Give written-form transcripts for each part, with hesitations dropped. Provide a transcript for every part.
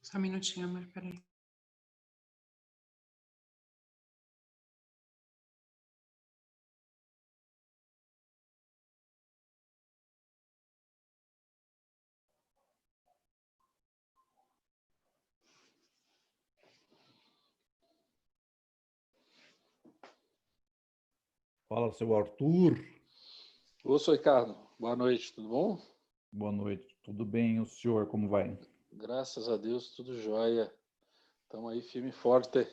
Só um minutinho, amor, peraí. Fala, seu Arthur. Ô, sou Ricardo. Boa noite, tudo bom? Boa noite. Tudo bem? O senhor, como vai? Graças a Deus, tudo jóia. Estamos aí firme e forte.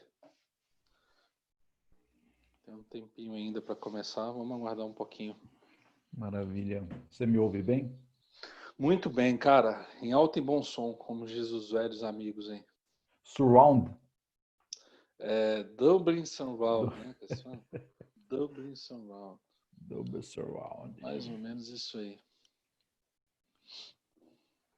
Tem um tempinho ainda para começar, vamos aguardar um pouquinho. Maravilha. Você me ouve bem? Muito bem, cara. Em alto e bom som, como diz os velhos amigos, hein? Surround. Dublin Surround, né? Dublin Surround. Double Surround. Mais ou menos isso aí.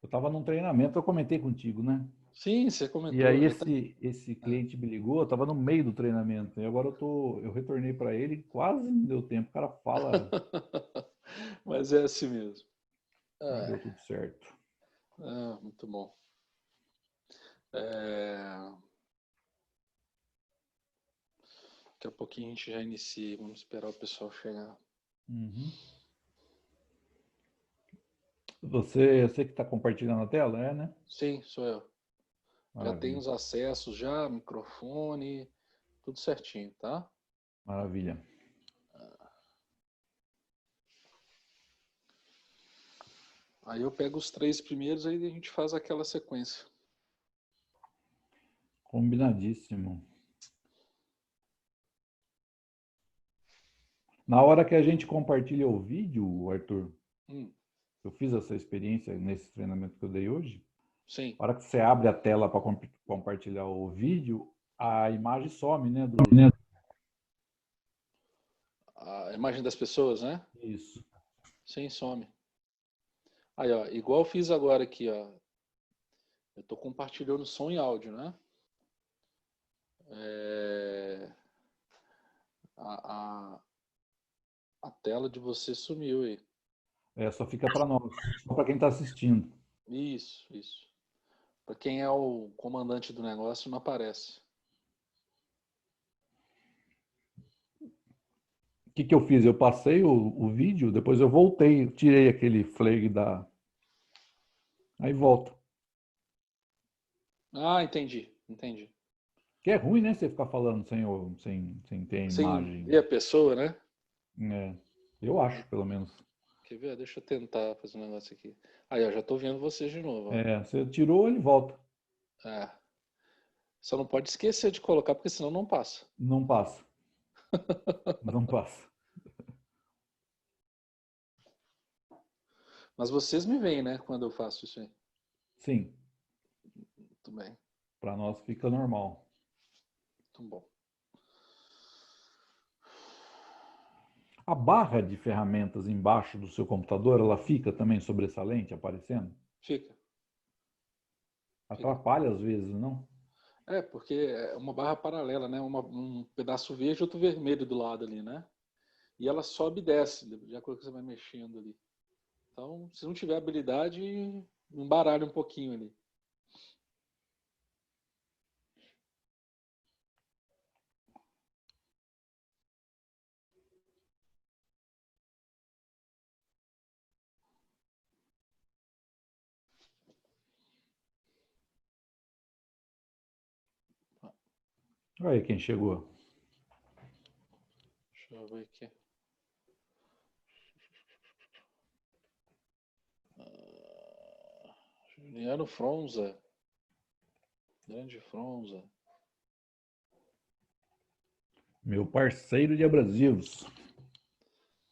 Eu estava num treinamento, eu comentei contigo, né? Sim, você comentou. E aí esse cliente me ligou, eu estava no meio do treinamento. E agora eu retornei para ele, quase não deu tempo. O cara fala. Mas é assim mesmo. Mas deu tudo certo. Muito bom. Daqui a pouquinho a gente já inicia. Vamos esperar o pessoal chegar. Uhum. Você que está compartilhando a tela, né? Sim, sou eu. Já tem Maravilha. os acessos, já, microfone, tudo certinho, tá? Maravilha. Aí eu pego os 3 primeiros, aí a gente faz aquela sequência. Combinadíssimo. Na hora que a gente compartilha o vídeo, Arthur, eu fiz essa experiência nesse treinamento que eu dei hoje. Sim. Na hora que você abre a tela para compartilhar o vídeo, a imagem some, né? A imagem das pessoas, né? Isso. Sim, some. Aí, ó, igual eu fiz agora aqui, ó. Eu tô compartilhando som e áudio, né? A tela de você sumiu aí. Só fica para nós, só para quem está assistindo. Isso. Para quem é o comandante do negócio, não aparece. O que eu fiz? Eu passei o vídeo, depois eu voltei, tirei aquele flag da... Aí volta. Ah, entendi. Que é ruim, né? Você ficar falando sem ter Sem imagem. ver a pessoa, né? Eu acho, pelo menos. Quer ver? Deixa eu tentar fazer um negócio aqui. Aí, ó, já tô vendo vocês de novo, ó. Você tirou, ele volta. Só não pode esquecer de colocar, porque senão não passa. Não passa. Não passa. Mas vocês me veem, né? Quando eu faço isso aí. Sim. Muito bem. Para nós fica normal. Muito bom. A barra de ferramentas embaixo do seu computador, ela fica também sobressalente, aparecendo? Fica. Atrapalha às vezes, não? Porque é uma barra paralela, né? Um pedaço verde e outro vermelho do lado ali, né? E ela sobe e desce, de acordo com que você vai mexendo ali. Então, se não tiver habilidade, embaralha um pouquinho ali. Olha aí quem chegou. Deixa eu ver aqui. Juliano Fronza. Grande Fronza. Meu parceiro de abrasivos.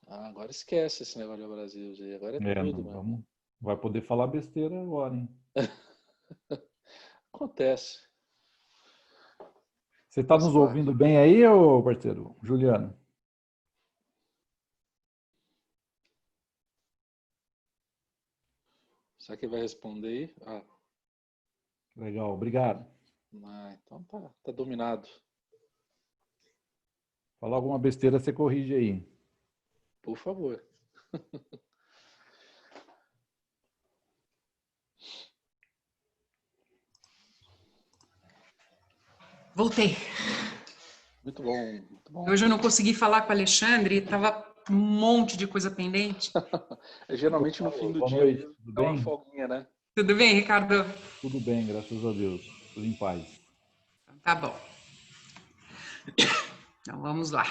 Agora esquece esse negócio de abrasivos aí. Agora é tudo, mano. Vai poder falar besteira agora, hein? Acontece. Você está nos ouvindo bem aí, ô parceiro? Juliano? Será que ele vai responder aí? Legal, obrigado. Então tá dominado. Falar alguma besteira, você corrige aí. Por favor. Voltei. Muito bom, muito bom. Hoje eu não consegui falar com o Alexandre, estava um monte de coisa pendente. Geralmente no fim do Boa dia noite, tudo dá uma bem? folguinha, né? Tudo bem, Ricardo? Tudo bem, graças a Deus. Tudo em paz. Tá bom. Então vamos lá.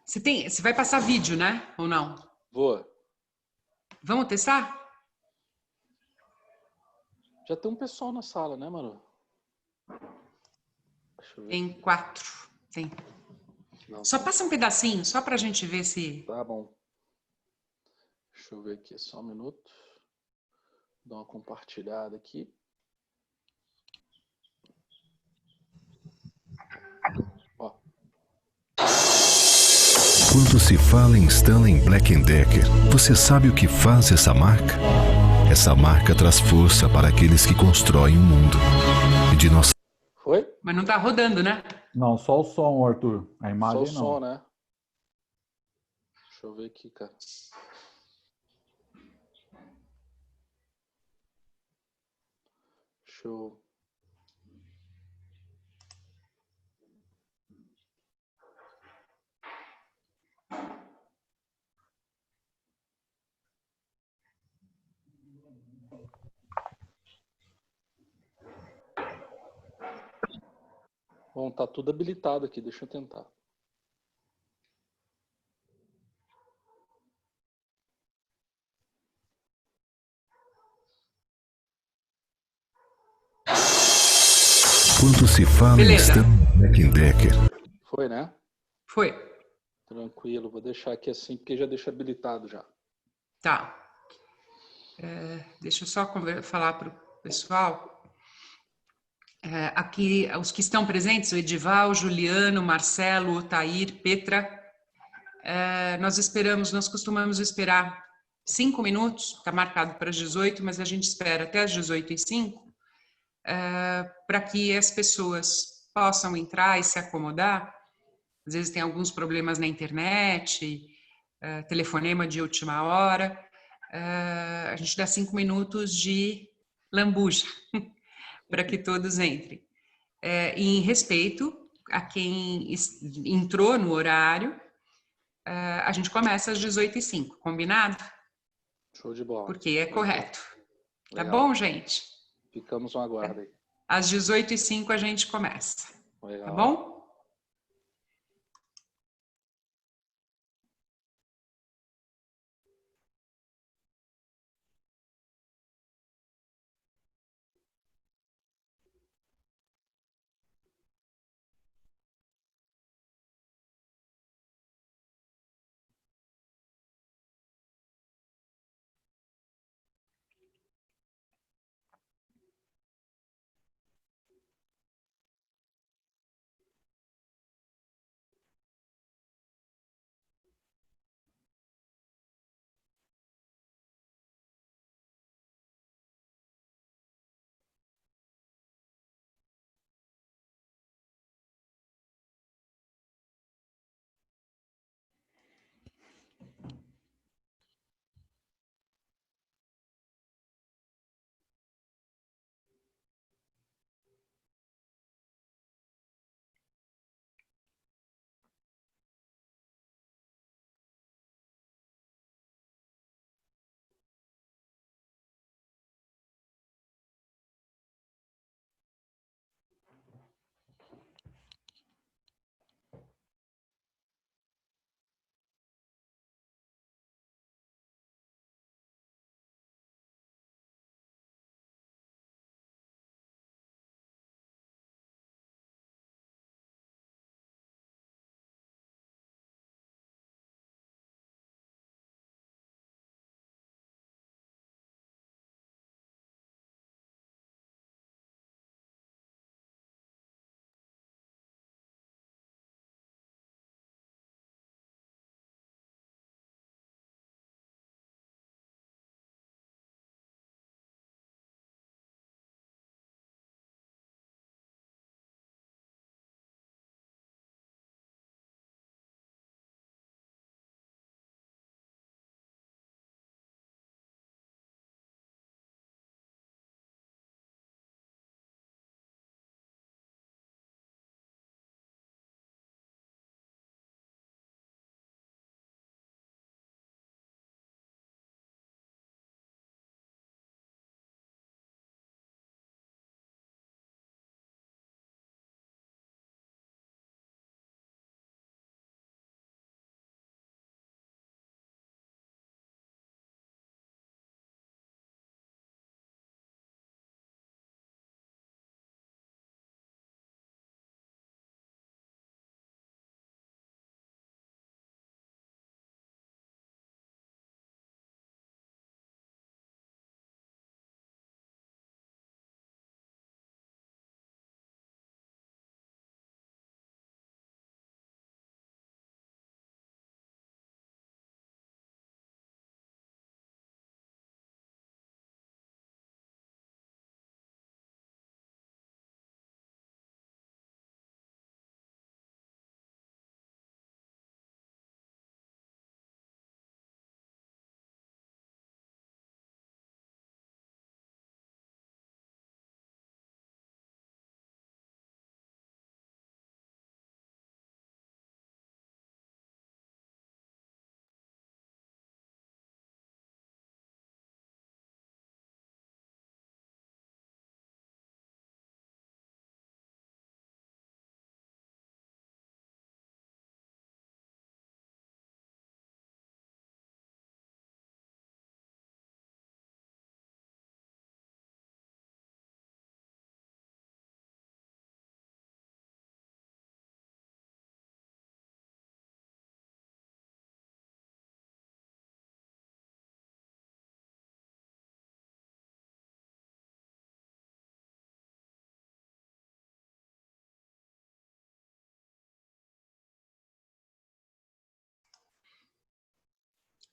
Você vai passar vídeo, né? Ou não? Boa. Vamos testar? Já tem um pessoal na sala, né, Manu? Deixa eu ver. Tem 4. Tem. Não, Só passa um pedacinho, só pra gente ver se... tá bom. Deixa eu ver aqui, só um minuto. Dar uma compartilhada aqui. Ó. Quando se fala em Stanley Black & Decker, você sabe o que faz essa marca? Essa marca traz força para aqueles que constroem o mundo. E de nossa... Foi? Mas não tá rodando, né? Não, só o som, Arthur. A Só imagem o não. som, né? Deixa eu ver aqui, cara. Deixa eu... Bom, tá tudo habilitado aqui, deixa eu tentar. Quando se fala em Beleza. Stanley Black & Decker, Foi, né? Foi. Tranquilo, vou deixar aqui assim, porque já deixa habilitado já. Tá. Deixa eu só falar para o pessoal. Aqui, os que estão presentes, o Edival, Juliano, Marcelo, Otair, Petra. Nós costumamos esperar 5 minutos, está marcado para as 18, mas a gente espera até as 18h05, para que as pessoas possam entrar e se acomodar. Às vezes tem alguns problemas na internet, telefonema de última hora. A gente dá 5 minutos de lambuja para que todos entrem. Em respeito a quem entrou no horário, a gente começa às 18h05, combinado? Show de bola. Porque é correto. Tá Legal. bom, gente? Ficamos no aguardo aí. Às 18h05 a gente começa. Legal. Tá bom?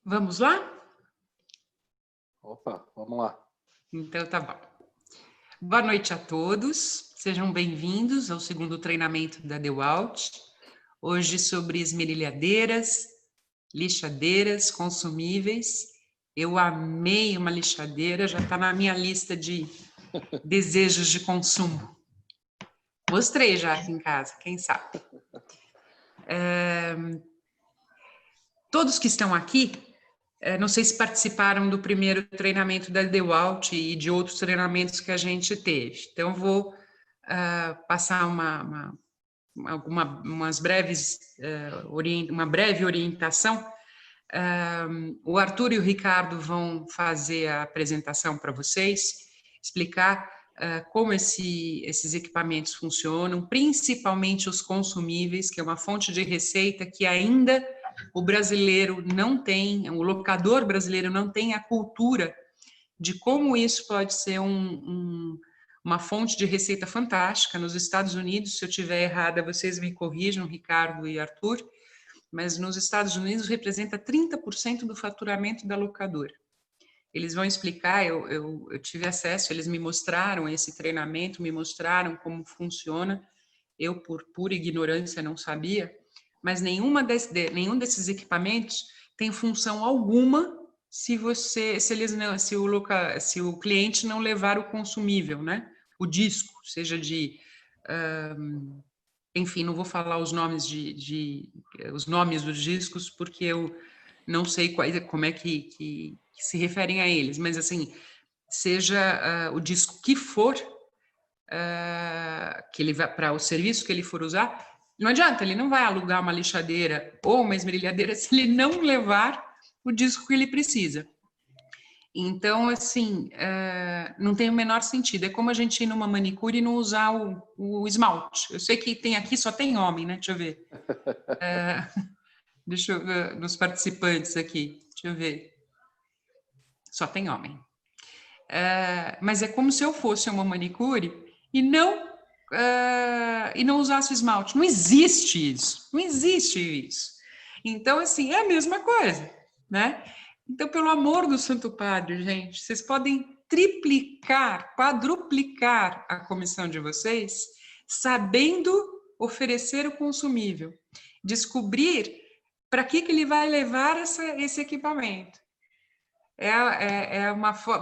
Vamos lá? Opa, vamos lá. Então tá bom. Boa noite a todos, sejam bem-vindos ao segundo treinamento da DeWalt. Hoje sobre esmerilhadeiras, lixadeiras consumíveis. Eu amei uma lixadeira, já está na minha lista de desejos de consumo. Mostrei já aqui em casa, quem sabe. Todos que estão aqui, não sei se participaram do primeiro treinamento da DeWalt e de outros treinamentos que a gente teve. Então, vou passar uma breve orientação. O Arthur e o Ricardo vão fazer a apresentação para vocês, explicar como esses equipamentos funcionam, principalmente os consumíveis, que é uma fonte de receita que ainda o brasileiro não tem, o locador brasileiro não tem a cultura de como isso pode ser uma fonte de receita fantástica. Nos Estados Unidos, se eu estiver errada, vocês me corrijam, Ricardo e Arthur, mas nos Estados Unidos representa 30% do faturamento da locadora. Eles vão explicar, eu tive acesso, eles me mostraram esse treinamento, me mostraram como funciona. Eu, por pura ignorância, não sabia, mas nenhum desses equipamentos tem função alguma se o cliente não levar o consumível, né? O disco, seja de... enfim, não vou falar os nomes os nomes dos discos, porque eu não sei como é que se referem a eles, mas assim, seja o disco que for, que ele vai para o serviço que ele for usar, não adianta, ele não vai alugar uma lixadeira ou uma esmerilhadeira se ele não levar o disco que ele precisa. Então, assim, não tem o menor sentido. É como a gente ir numa manicure e não usar o esmalte. Eu sei que tem aqui, só tem homem, né? Deixa eu ver. Deixa eu ver nos participantes aqui. Deixa eu ver. Só tem homem. Mas é como se eu fosse uma manicure e não usasse esmalte. Não existe isso. Não existe isso. Então, assim, é a mesma coisa, né? Então, pelo amor do Santo Padre, gente, vocês podem triplicar, quadruplicar a comissão de vocês, sabendo oferecer o consumível. Descobrir para que ele vai levar esse equipamento.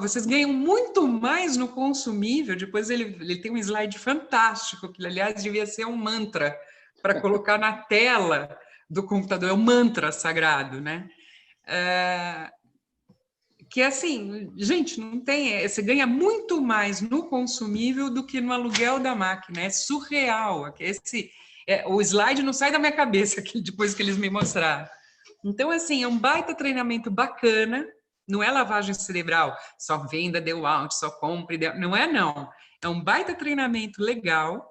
Vocês ganham muito mais no consumível. Depois ele tem um slide fantástico, que aliás devia ser um mantra para colocar na tela do computador, é um mantra sagrado, né? Que assim, gente, não tem, você ganha muito mais no consumível do que no aluguel da máquina, é surreal. O slide não sai da minha cabeça depois que eles me mostraram. Então, assim, é um baita treinamento bacana, não é lavagem cerebral, só venda DeWalt, só compre, não é não. É um baita treinamento legal,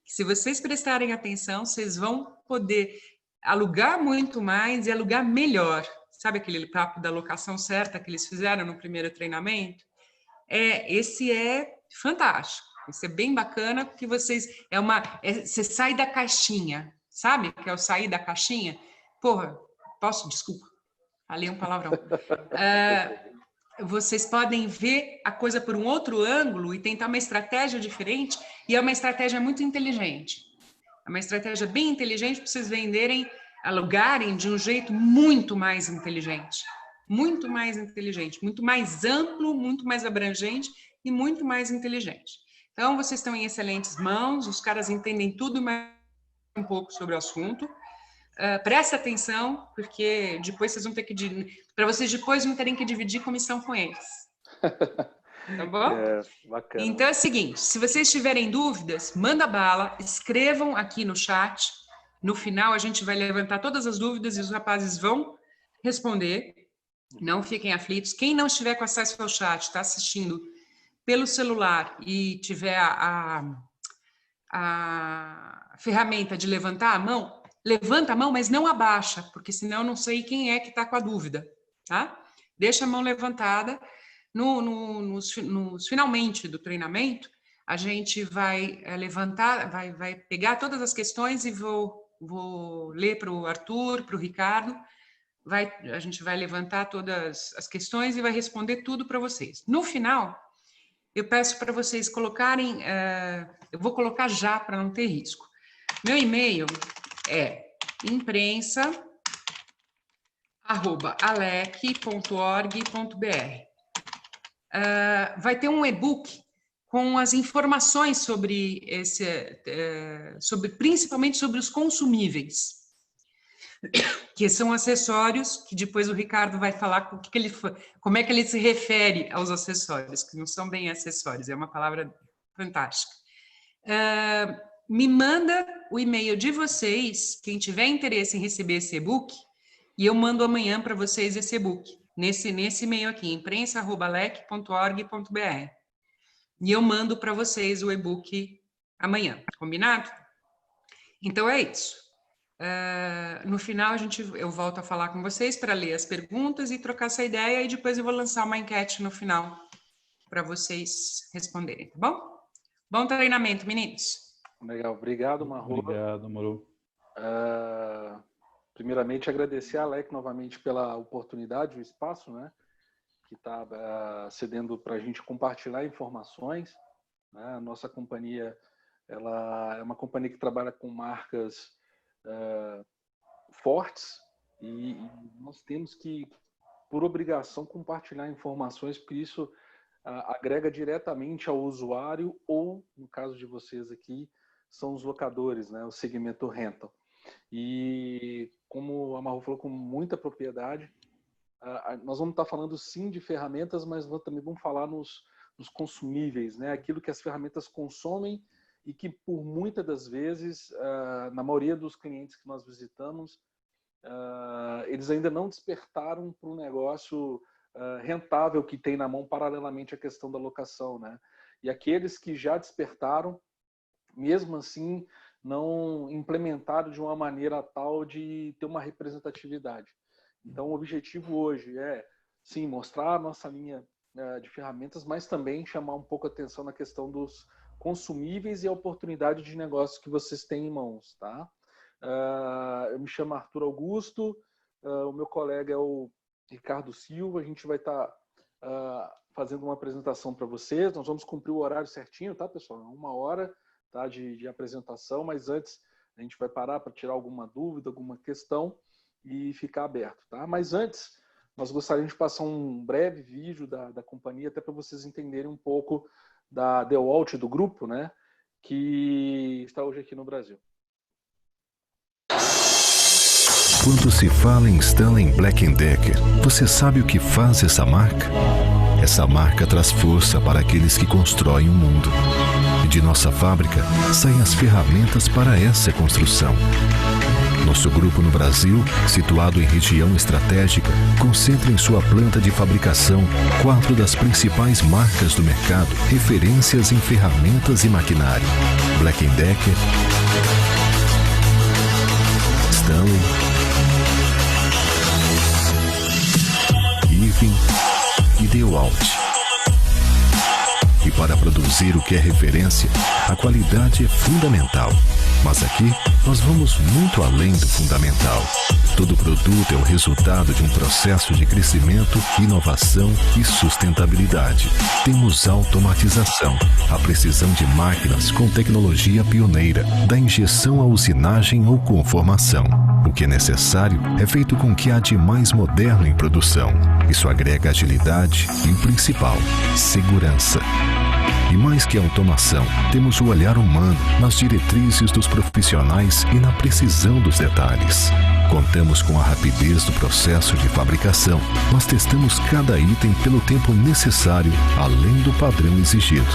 que se vocês prestarem atenção, vocês vão poder alugar muito mais e alugar melhor. Sabe aquele papo da locação certa que eles fizeram no primeiro treinamento? Esse é fantástico, esse é bem bacana, porque você sai da caixinha, sabe? Que é o sair da caixinha. Porra, desculpa, falei um palavrão. Vocês podem ver a coisa por um outro ângulo e tentar uma estratégia diferente, e é uma estratégia muito inteligente. É uma estratégia bem inteligente para vocês alugarem de um jeito muito mais inteligente, muito mais amplo, muito mais abrangente e muito mais inteligente. Então, vocês estão em excelentes mãos, os caras entendem tudo mais um pouco sobre o assunto. Presta atenção, porque depois vocês vão ter para vocês depois não terem que dividir comissão com eles. Tá bom? Bacana. Então é o seguinte, se vocês tiverem dúvidas, manda bala, escrevam aqui no chat. No final, a gente vai levantar todas as dúvidas e os rapazes vão responder. Não fiquem aflitos. Quem não estiver com acesso ao chat, está assistindo pelo celular e tiver a ferramenta de levantar a mão, levanta a mão, mas não abaixa, porque senão eu não sei quem é que está com a dúvida, tá? Deixa a mão levantada. Nos finalmente do treinamento, a gente vai levantar, vai pegar todas as questões e vou ler para o Arthur, para o Ricardo, a gente vai levantar todas as questões e vai responder tudo para vocês. No final, eu peço para vocês colocarem, eu vou colocar já para não ter risco. Meu e-mail é imprensa@alec.org.br. Vai ter um e-book com as informações sobre principalmente sobre os consumíveis, que são acessórios, que depois o Ricardo vai falar como é que ele se refere aos acessórios, que não são bem acessórios, é uma palavra fantástica. Me manda o e-mail de vocês, quem tiver interesse em receber esse e-book, e eu mando amanhã para vocês esse e-book, nesse e-mail aqui, imprensa@alec.org.br. E eu mando para vocês o e-book amanhã, combinado? Então é isso. No final, eu volto a falar com vocês para ler as perguntas e trocar essa ideia, e depois eu vou lançar uma enquete no final para vocês responderem, tá bom? Bom treinamento, meninos. Legal, obrigado, Marro. Obrigado, Maru. Primeiramente, agradecer a Alec novamente pela oportunidade, o espaço, né, que está cedendo para a gente compartilhar informações, né? A nossa companhia, ela é uma companhia que trabalha com marcas fortes, e nós temos que, por obrigação, compartilhar informações, porque isso agrega diretamente ao usuário, ou, no caso de vocês aqui, são os locadores, né, o segmento rental. E como a Maru falou com muita propriedade, nós vamos estar falando sim de ferramentas, mas também vamos falar nos consumíveis, né, aquilo que as ferramentas consomem e que por muitas das vezes, na maioria dos clientes que nós visitamos, eles ainda não despertaram para um negócio rentável que tem na mão paralelamente à questão da locação, né? E aqueles que já despertaram, mesmo assim, não implementaram de uma maneira tal de ter uma representatividade. Então, o objetivo hoje é, sim, mostrar a nossa linha de ferramentas, mas também chamar um pouco a atenção na questão dos consumíveis e a oportunidade de negócio que vocês têm em mãos, tá? Eu me chamo Arthur Augusto, o meu colega é o Ricardo Silva, a gente vai estar fazendo uma apresentação para vocês, nós vamos cumprir o horário certinho, tá, pessoal? 1 hora, tá, de apresentação, mas antes a gente vai parar para tirar alguma dúvida, alguma questão e ficar aberto, tá? Mas antes, nós gostaríamos de passar um breve vídeo da companhia, até para vocês entenderem um pouco da DeWalt, do grupo, né, que está hoje aqui no Brasil. Quando se fala em Stanley Black & Decker, você sabe o que faz essa marca? Essa marca traz força para aqueles que constroem o mundo. E de nossa fábrica saem as ferramentas para essa construção. Nosso grupo no Brasil, situado em região estratégica, concentra em sua planta de fabricação 4 das principais marcas do mercado, referências em ferramentas e maquinário: Black & Decker, Stanley, Irving e DeWalt. E para produzir o que é referência, a qualidade é fundamental. Mas aqui, nós vamos muito além do fundamental. Todo produto é o resultado de um processo de crescimento, inovação e sustentabilidade. Temos automatização, a precisão de máquinas com tecnologia pioneira, da injeção à usinagem ou conformação. O que é necessário é feito com o que há de mais moderno em produção. Isso agrega agilidade e o principal, segurança. E mais que a automação, temos o olhar humano nas diretrizes dos profissionais e na precisão dos detalhes. Contamos com a rapidez do processo de fabricação, mas testamos cada item pelo tempo necessário, além do padrão exigido.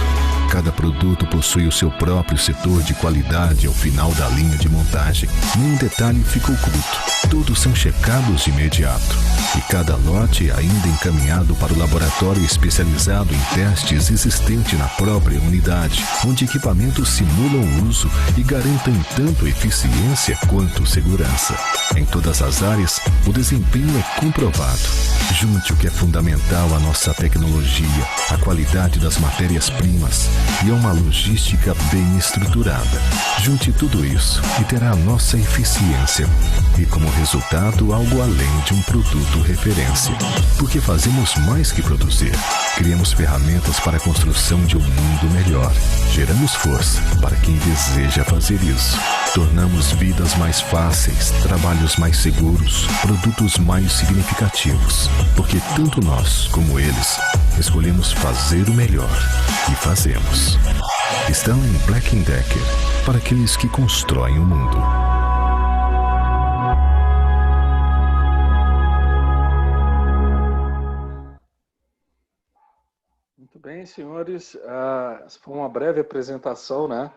Cada produto possui o seu próprio setor de qualidade ao final da linha de montagem. Nenhum detalhe fica oculto. Todos são checados de imediato. E cada lote é ainda encaminhado para o laboratório especializado em testes existente na própria própria unidade, onde equipamentos simulam o uso e garantem tanto eficiência quanto segurança. Em todas as áreas, o desempenho é comprovado. Junte o que é fundamental à nossa tecnologia, a qualidade das matérias-primas e a uma logística bem estruturada. Junte tudo isso e terá a nossa eficiência e, como resultado, algo além de um produto referência. Porque fazemos mais que produzir. Criamos ferramentas para a construção de um mundo melhor. Geramos força para quem deseja fazer isso. Tornamos vidas mais fáceis, trabalhos mais seguros, produtos mais significativos. Porque tanto nós como eles escolhemos fazer o melhor e fazemos. Stanley Black & Decker, para aqueles que constroem o mundo. Muito bem, senhores. Essa foi uma breve apresentação, né,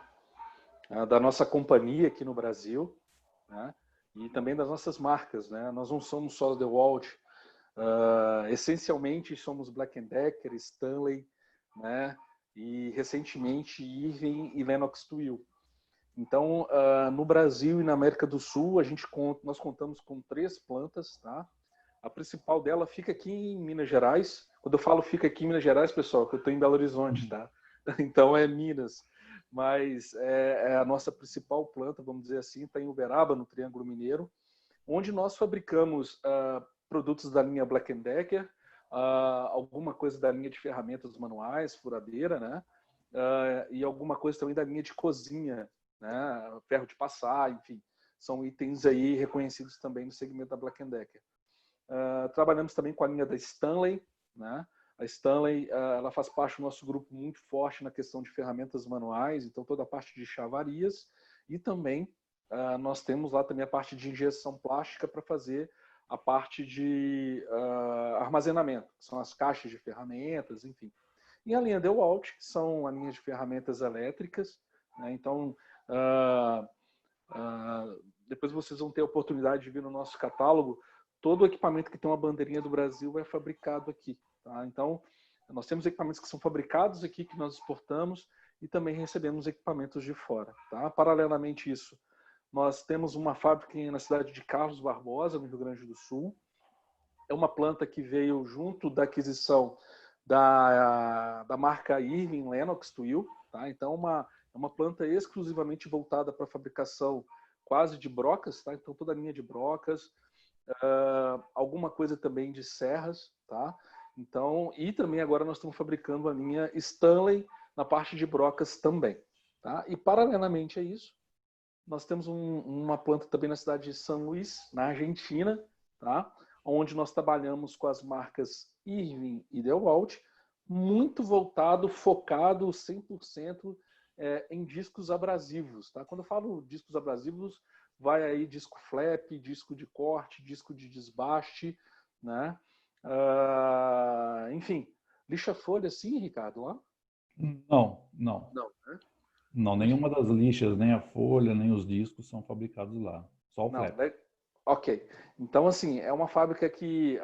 da nossa companhia aqui no Brasil, né, e também das nossas marcas, né? Nós não somos só DeWalt, essencialmente somos Black & Decker, Stanley, né, e recentemente Irving e Lennox Twill. Então, no Brasil e na América do Sul, nós contamos com 3 plantas, tá? A principal dela fica aqui em Minas Gerais. Quando eu falo fica aqui em Minas Gerais, pessoal, que eu estou em Belo Horizonte, tá? Então é Minas. Mas é a nossa principal planta, vamos dizer assim, está em Uberaba, no Triângulo Mineiro, onde nós fabricamos produtos da linha Black & Decker, alguma coisa da linha de ferramentas manuais, furadeira, né? E alguma coisa também da linha de cozinha, né? Ferro de passar, enfim. São itens aí reconhecidos também no segmento da Black & Decker. Trabalhamos também com a linha da Stanley, né? A Stanley ela faz parte do nosso grupo muito forte na questão de ferramentas manuais, então toda a parte de chavarias, e também nós temos lá também a parte de injeção plástica para fazer a parte de armazenamento, que são as caixas de ferramentas, enfim. E a linha DeWalt, que são a linha de ferramentas elétricas, né? Então, depois vocês vão ter a oportunidade de ver no nosso catálogo, todo o equipamento que tem uma bandeirinha do Brasil é fabricado aqui, tá? Então, nós temos equipamentos que são fabricados aqui, que nós exportamos, e também recebemos equipamentos de fora, tá? Paralelamente a isso, nós temos uma fábrica na cidade de Carlos Barbosa, no Rio Grande do Sul. É uma planta que veio junto da aquisição da marca Irving Lennox Twill, tá? Então, é uma planta exclusivamente voltada para a fabricação quase de brocas, tá? Então, toda a linha de brocas, alguma coisa também de serras, tá? Então, e também agora nós estamos fabricando a linha Stanley na parte de brocas também, tá? E paralelamente a isso, nós temos uma planta também na cidade de São Luís, na Argentina, tá? Onde nós trabalhamos com as marcas Irving e DeWalt, muito voltado, focado 100% em discos abrasivos, tá? Quando eu falo discos abrasivos, vai aí disco flap, disco de corte, disco de desbaste, né? Enfim, lixa-folha sim, Ricardo, lá? Não. Não, né? Não, nenhuma das lixas, nem a folha, nem os discos são fabricados lá. Só o flap. Ok. Então, assim, é uma fábrica que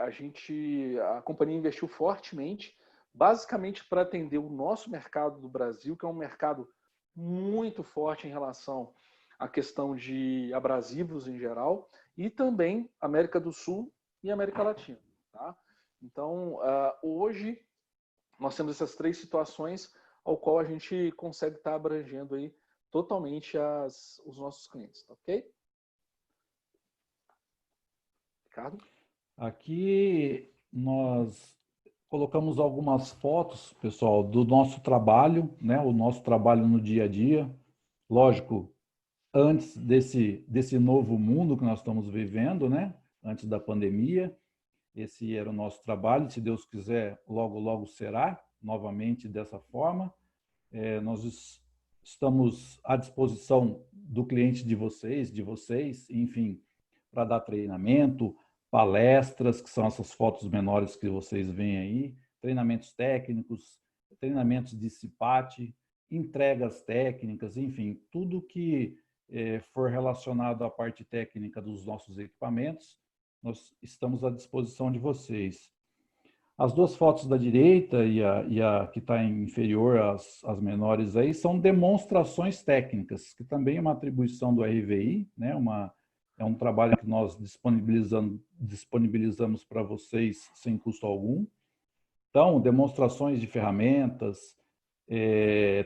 a companhia investiu fortemente, basicamente para atender o nosso mercado do Brasil, que é um mercado muito forte em relação à questão de abrasivos em geral, e também América do Sul e América Latina, tá? Então, hoje, nós temos essas 3 situações ao qual a gente consegue estar abrangendo aí totalmente os nossos clientes, tá ok? Ricardo? Aqui nós colocamos algumas fotos, pessoal, do nosso trabalho, né? O nosso trabalho no dia a dia. Lógico, antes desse novo mundo que nós estamos vivendo, né? Antes da pandemia. Esse era o nosso trabalho. Se Deus quiser, logo, logo será novamente dessa forma. Nós estamos à disposição do cliente de vocês, enfim, para dar treinamento, palestras, que são essas fotos menores que vocês veem aí, treinamentos técnicos, treinamentos de CIPAT, entregas técnicas, enfim, tudo que for relacionado à parte técnica dos nossos equipamentos, nós estamos à disposição de vocês. As duas fotos da direita e a que está inferior às menores aí são demonstrações técnicas, que também é uma atribuição do RVI, né? É um trabalho que nós disponibilizamos para vocês sem custo algum. Então, demonstrações de ferramentas,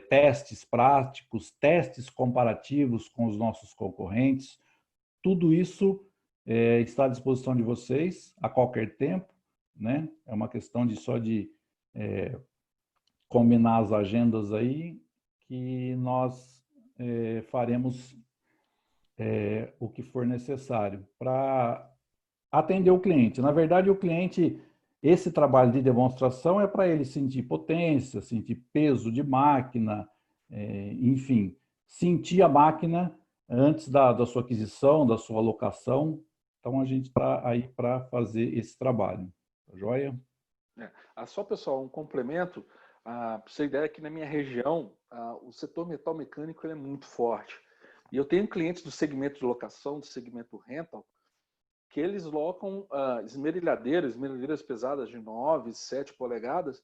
testes práticos, testes comparativos com os nossos concorrentes, tudo isso está à disposição de vocês a qualquer tempo, né? É uma questão de combinar as agendas aí, que nós faremos o que for necessário para atender o cliente. Na verdade, o cliente, esse trabalho de demonstração é para ele sentir potência, sentir peso de máquina, enfim, sentir a máquina antes da sua aquisição, da sua alocação. Então, a gente está aí para fazer esse trabalho. Tá joia? Só, pessoal, um complemento. Para você ter ideia, que na minha região, o setor metal mecânico ele é muito forte. E eu tenho clientes do segmento de locação, do segmento rental, que eles locam esmerilhadeiras pesadas de 9, 7 polegadas,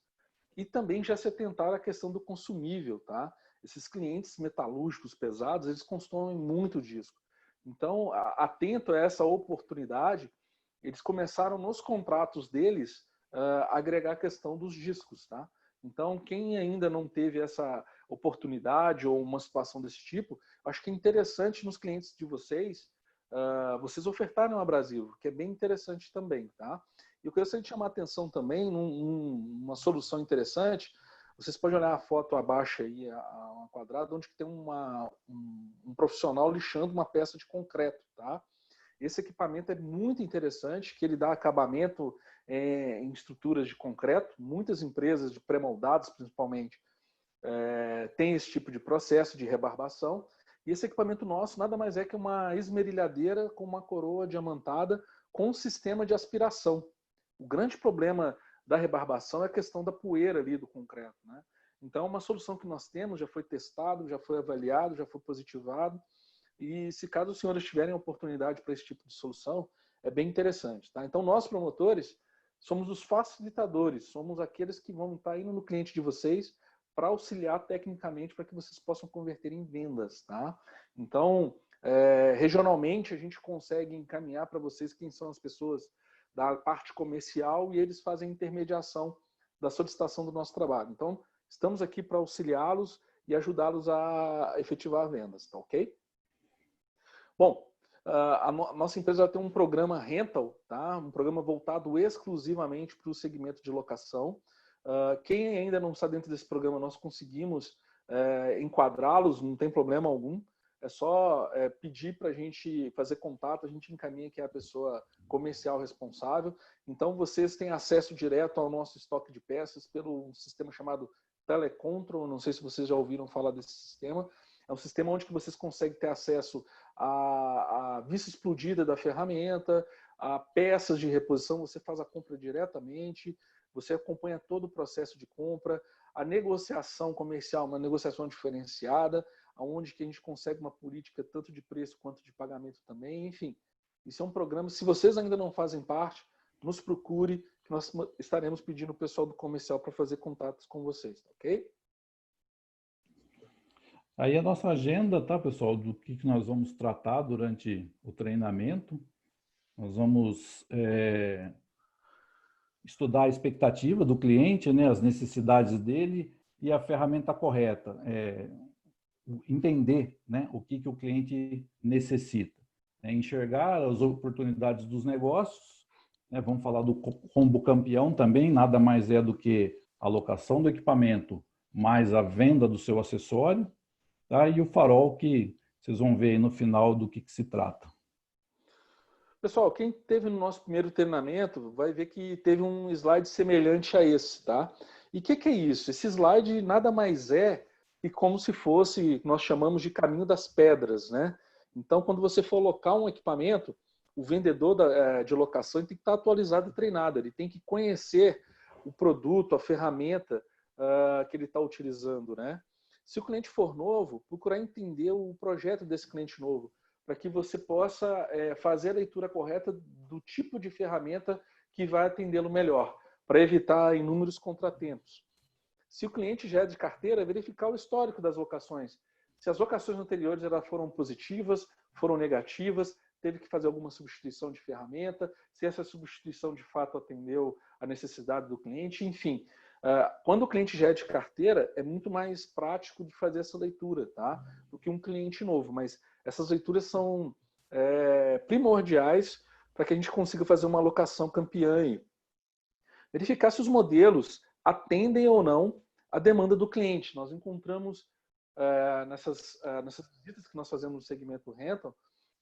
e também já se atentaram à questão do consumível, tá? Esses clientes metalúrgicos pesados, eles consomem muito disco. Então, atento a essa oportunidade, eles começaram nos contratos deles a agregar a questão dos discos, tá? Então, quem ainda não teve essa oportunidade ou uma situação desse tipo, acho que é interessante nos clientes de vocês, vocês ofertarem um abrasivo, que é bem interessante também, tá? E eu gostaria de chamar a atenção também numa solução interessante. Vocês podem olhar a foto abaixo aí, a quadrada, onde tem um profissional lixando uma peça de concreto, tá? Esse equipamento é muito interessante, que ele dá acabamento em estruturas de concreto. Muitas empresas de pré-moldados, principalmente, têm esse tipo de processo de rebarbação. E esse equipamento nosso nada mais é que uma esmerilhadeira com uma coroa diamantada com um sistema de aspiração. O grande problema da rebarbação é a questão da poeira ali do concreto, né? Então, uma solução que nós temos já foi testado, já foi avaliado, já foi positivado. E se caso os senhores tiverem oportunidade para esse tipo de solução, é bem interessante, tá? Então, nós promotores somos os facilitadores, somos aqueles que vão estar indo no cliente de vocês para auxiliar tecnicamente para que vocês possam converter em vendas, tá? Então, regionalmente, a gente consegue encaminhar para vocês quem são as pessoas da parte comercial e eles fazem a intermediação da solicitação do nosso trabalho. Então, estamos aqui para auxiliá-los e ajudá-los a efetivar vendas, tá ok? Bom, a nossa empresa tem um programa rental, tá? Um programa voltado exclusivamente para o segmento de locação. Quem ainda não está dentro desse programa, nós conseguimos enquadrá-los, não tem problema algum. É só pedir para a gente fazer contato, a gente encaminha que é a pessoa comercial responsável. Então, vocês têm acesso direto ao nosso estoque de peças pelo sistema chamado Telecontrol. Não sei se vocês já ouviram falar desse sistema. É um sistema onde vocês conseguem ter acesso à vista explodida da ferramenta, a peças de reposição, você faz a compra diretamente, você acompanha todo o processo de compra, a negociação comercial, uma negociação diferenciada, onde que a gente consegue uma política tanto de preço quanto de pagamento também, enfim. Isso é um programa, se vocês ainda não fazem parte, nos procure, que nós estaremos pedindo o pessoal do comercial para fazer contatos com vocês, ok? Aí a nossa agenda, tá, pessoal, do que nós vamos tratar durante o treinamento. Nós vamos estudar a expectativa do cliente, né, as necessidades dele e a ferramenta correta. Entender, né, o que o cliente necessita. Enxergar as oportunidades dos negócios. Né, vamos falar do combo campeão também, nada mais é do que a alocação do equipamento mais a venda do seu acessório. Tá? E o farol que vocês vão ver aí no final do que se trata. Pessoal, quem teve no nosso primeiro treinamento vai ver que teve um slide semelhante a esse, tá? E o que é isso? Esse slide nada mais é que como se fosse, nós chamamos de caminho das pedras, né? Então, quando você for alocar um equipamento, o vendedor de locação tem que estar atualizado e treinado, ele tem que conhecer o produto, a ferramenta que ele está utilizando, né? Se o cliente for novo, procurar entender o projeto desse cliente novo, para que você possa fazer a leitura correta do tipo de ferramenta que vai atendê-lo melhor. para evitar inúmeros contratempos. Se o cliente já é de carteira, verificar o histórico das locações. Se as locações anteriores elas foram positivas, foram negativas, teve que fazer alguma substituição de ferramenta, se essa substituição de fato atendeu a necessidade do cliente, enfim. Quando o cliente já é de carteira, é muito mais prático de fazer essa leitura, tá? Do que um cliente novo, mas essas leituras são primordiais para que a gente consiga fazer uma alocação campeã aí. Verificar se os modelos atendem ou não a demanda do cliente. Nós encontramos nessas visitas que nós fazemos no segmento rental,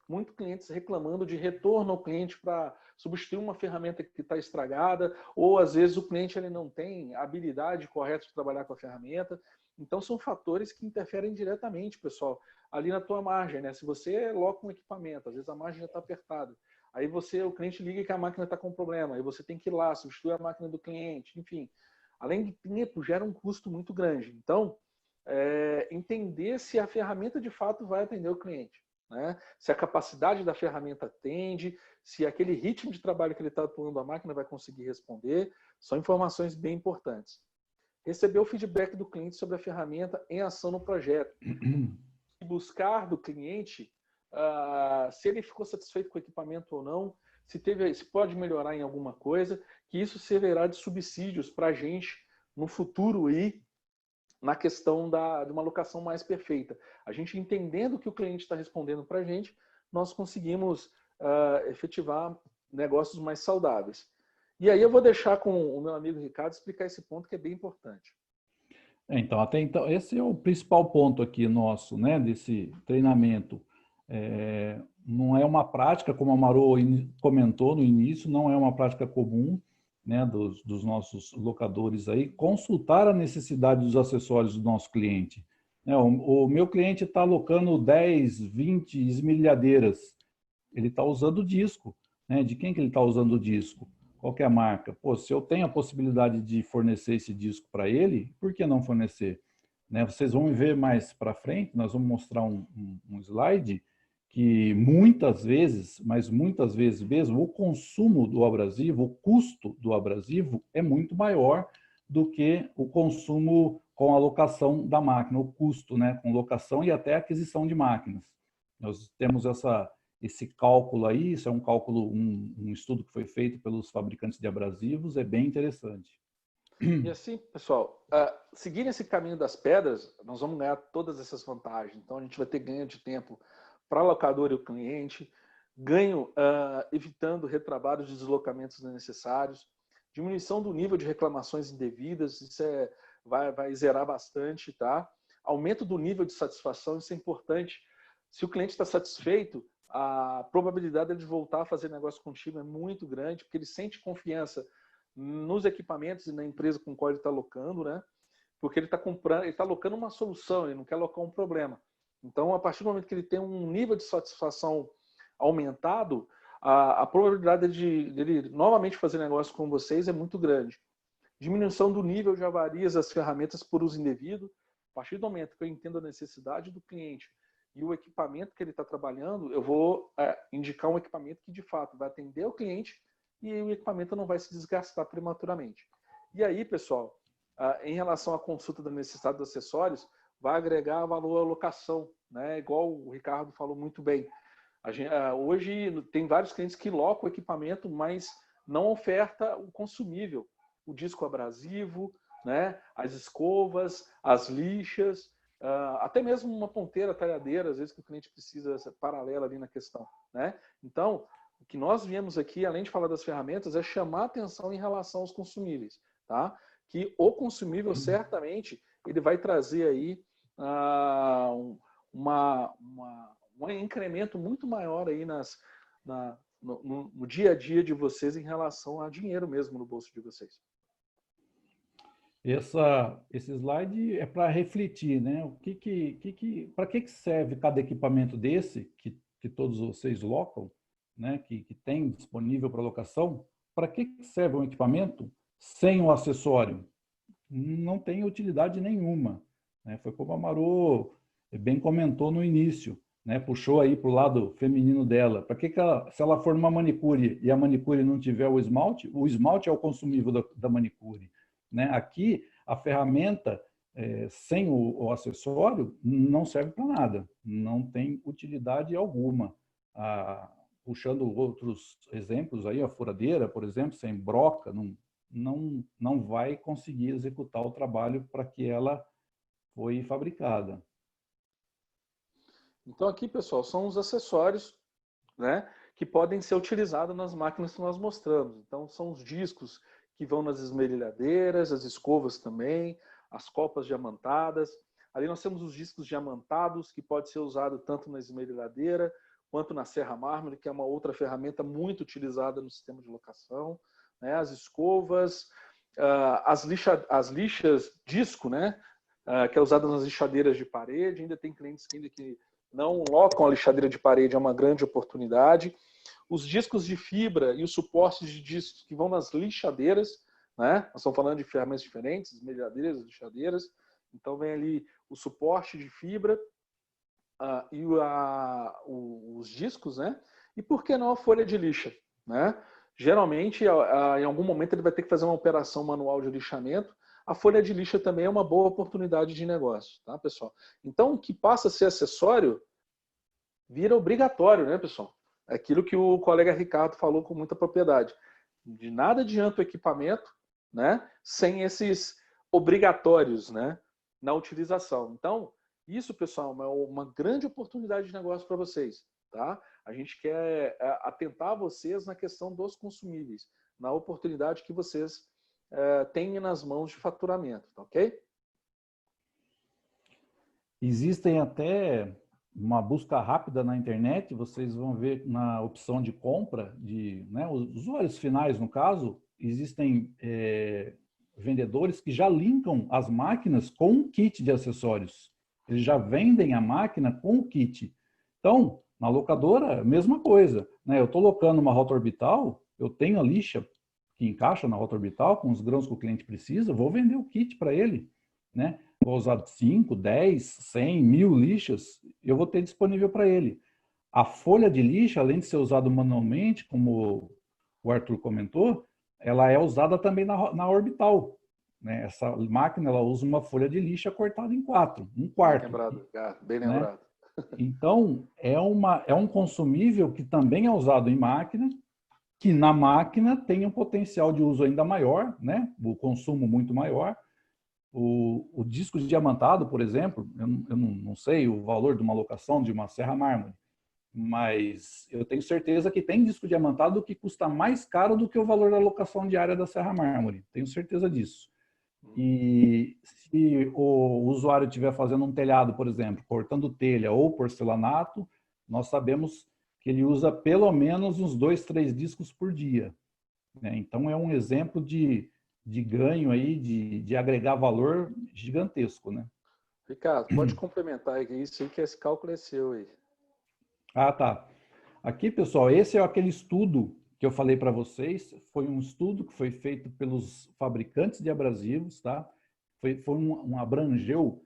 muitos clientes reclamando de retorno ao cliente para substituir uma ferramenta que está estragada, ou às vezes o cliente ele não tem a habilidade correta de trabalhar com a ferramenta. Então são fatores que interferem diretamente, pessoal, ali na tua margem, né? Se você loca um equipamento, às vezes a margem já está apertada, aí o cliente liga que a máquina está com problema, aí você tem que ir lá, substituir a máquina do cliente, enfim. Além de tempo, gera um custo muito grande. Então, entender se a ferramenta de fato vai atender o cliente, né? Se a capacidade da ferramenta atende, se aquele ritmo de trabalho que ele está atuando a máquina vai conseguir responder, são informações bem importantes. Receber o feedback do cliente sobre a ferramenta em ação no projeto. E buscar do cliente se ele ficou satisfeito com o equipamento ou não, se pode melhorar em alguma coisa, que isso servirá de subsídios para a gente no futuro aí, na questão de uma alocação mais perfeita. A gente entendendo que o cliente está respondendo para a gente, nós conseguimos efetivar negócios mais saudáveis. E aí eu vou deixar com o meu amigo Ricardo explicar esse ponto que é bem importante. Então, até então, esse é o principal ponto aqui nosso, né, desse treinamento. Não é uma prática, como a Maru comentou no início, não é uma prática comum, né, dos nossos locadores aí, consultar a necessidade dos acessórios do nosso cliente. O meu cliente está alocando 10, 20 esmerilhadeiras, ele está usando o disco, né? De quem que ele está usando o disco? Qual que é a marca? Pô, se eu tenho a possibilidade de fornecer esse disco para ele, por que não fornecer? Né? Vocês vão ver mais para frente, nós vamos mostrar um slide que muitas vezes, mas muitas vezes mesmo, o consumo do abrasivo, o custo do abrasivo é muito maior do que o consumo com a locação da máquina, o custo, né, com locação e até aquisição de máquinas. Nós temos esse cálculo aí, isso é um cálculo, um estudo que foi feito pelos fabricantes de abrasivos, é bem interessante. E assim, pessoal, seguindo esse caminho das pedras, nós vamos ganhar todas essas vantagens. Então, a gente vai ter ganho de tempo para a locadora e o cliente, ganho evitando retrabalhos de deslocamentos desnecessários, diminuição do nível de reclamações indevidas, isso vai zerar bastante, tá? Aumento do nível de satisfação, isso é importante. Se o cliente está satisfeito, a probabilidade de voltar a fazer negócio contigo é muito grande, porque ele sente confiança nos equipamentos e na empresa com a qual ele está alocando, né? Porque ele está comprando, ele está alocando uma solução, ele não quer alocar um problema. Então, a partir do momento que ele tem um nível de satisfação aumentado, a probabilidade dele novamente fazer negócio com vocês é muito grande. Diminuição do nível de avarias das ferramentas por uso indevido. A partir do momento que eu entendo a necessidade do cliente e o equipamento que ele está trabalhando, eu vou indicar um equipamento que, de fato, vai atender o cliente e o equipamento não vai se desgastar prematuramente. E aí, pessoal, em relação à consulta da necessidade dos acessórios, vai agregar valor à locação, né? Igual o Ricardo falou muito bem. Hoje tem vários clientes que locam o equipamento, mas não oferta o consumível, o disco abrasivo, né? As escovas, as lixas, até mesmo uma ponteira, talhadeira, às vezes que o cliente precisa paralela ali na questão, né? Então, o que nós viemos aqui, além de falar das ferramentas, é chamar atenção em relação aos consumíveis, tá? Que o consumível certamente ele vai trazer aí um incremento muito maior aí no dia a dia de vocês em relação a dinheiro mesmo no bolso de vocês. Esse slide é para refletir, né? Para que serve cada equipamento desse que todos vocês locam, né? Que tem disponível para locação? Para que serve um equipamento sem o acessório? Não tem utilidade nenhuma. Foi como a Maru bem comentou no início, né? Puxou aí para o lado feminino dela. Para que se ela for numa manicure e a manicure não tiver o esmalte é o consumível da manicure, né? Aqui, a ferramenta, sem o acessório, não serve para nada, não tem utilidade alguma. Puxando outros exemplos, aí, a furadeira, por exemplo, sem broca, não vai conseguir executar o trabalho para que ela foi fabricada. Então aqui, pessoal, são os acessórios, né, que podem ser utilizados nas máquinas que nós mostramos. Então são os discos que vão nas esmerilhadeiras, as escovas também, as copas diamantadas. Ali nós temos os discos diamantados, que pode ser usado tanto na esmerilhadeira quanto na serra mármore, que é uma outra ferramenta muito utilizada no sistema de locação, né? As escovas, as lixas disco, né? Que é usada nas lixadeiras de parede. Ainda tem clientes que não locam a lixadeira de parede, é uma grande oportunidade. Os discos de fibra e os suportes de discos que vão nas lixadeiras, né? Nós estamos falando de ferramentas diferentes, esmerilhadeiras, lixadeiras. Então vem ali o suporte de fibra e os discos, né? E por que não a folha de lixa, né? Geralmente, em algum momento, ele vai ter que fazer uma operação manual de lixamento. A folha de lixa também é uma boa oportunidade de negócio, tá, pessoal? Então, o que passa a ser acessório vira obrigatório, né, pessoal? É aquilo que o colega Ricardo falou com muita propriedade. De nada adianta o equipamento, né, sem esses obrigatórios, né, na utilização. Então, isso, pessoal, é uma grande oportunidade de negócio para vocês, tá? A gente quer atentar vocês na questão dos consumíveis, na oportunidade que vocês têm nas mãos de faturamento, tá ok? Existem até uma busca rápida na internet, vocês vão ver na opção de compra, né, os usuários finais, no caso, existem vendedores que já linkam as máquinas com um kit de acessórios. Eles já vendem a máquina com o kit. Então, na locadora, mesma coisa, né? Eu estou locando uma rota orbital, eu tenho a lixa que encaixa na rota orbital, com os grãos que o cliente precisa, vou vender o kit para ele, né? Vou usar 5, 10, 100, 1000 lixas, eu vou ter disponível para ele. A folha de lixa, além de ser usada manualmente, como o Arthur comentou, ela é usada também na orbital, né? Essa máquina, ela usa uma folha de lixa cortada em 4, um quarto. Bem lembrado, bem lembrado. Né? Então, é um consumível que também é usado em máquina, que na máquina tem um potencial de uso ainda maior, né? O consumo muito maior. O disco diamantado, por exemplo, eu não sei o valor de uma locação de uma serra mármore, mas eu tenho certeza que tem disco diamantado que custa mais caro do que o valor da locação diária da serra mármore. Tenho certeza disso. E se o usuário estiver fazendo um telhado, por exemplo, cortando telha ou porcelanato, nós sabemos que ele usa pelo menos uns 2, 3 discos por dia, né? Então é um exemplo de ganho aí, de agregar valor gigantesco, né? Ricardo, pode complementar isso aí, que esse cálculo é seu aí. Ah, tá. Aqui, pessoal, esse é aquele estudo que eu falei para vocês. Foi um estudo que foi feito pelos fabricantes de abrasivos, tá? Abrangeu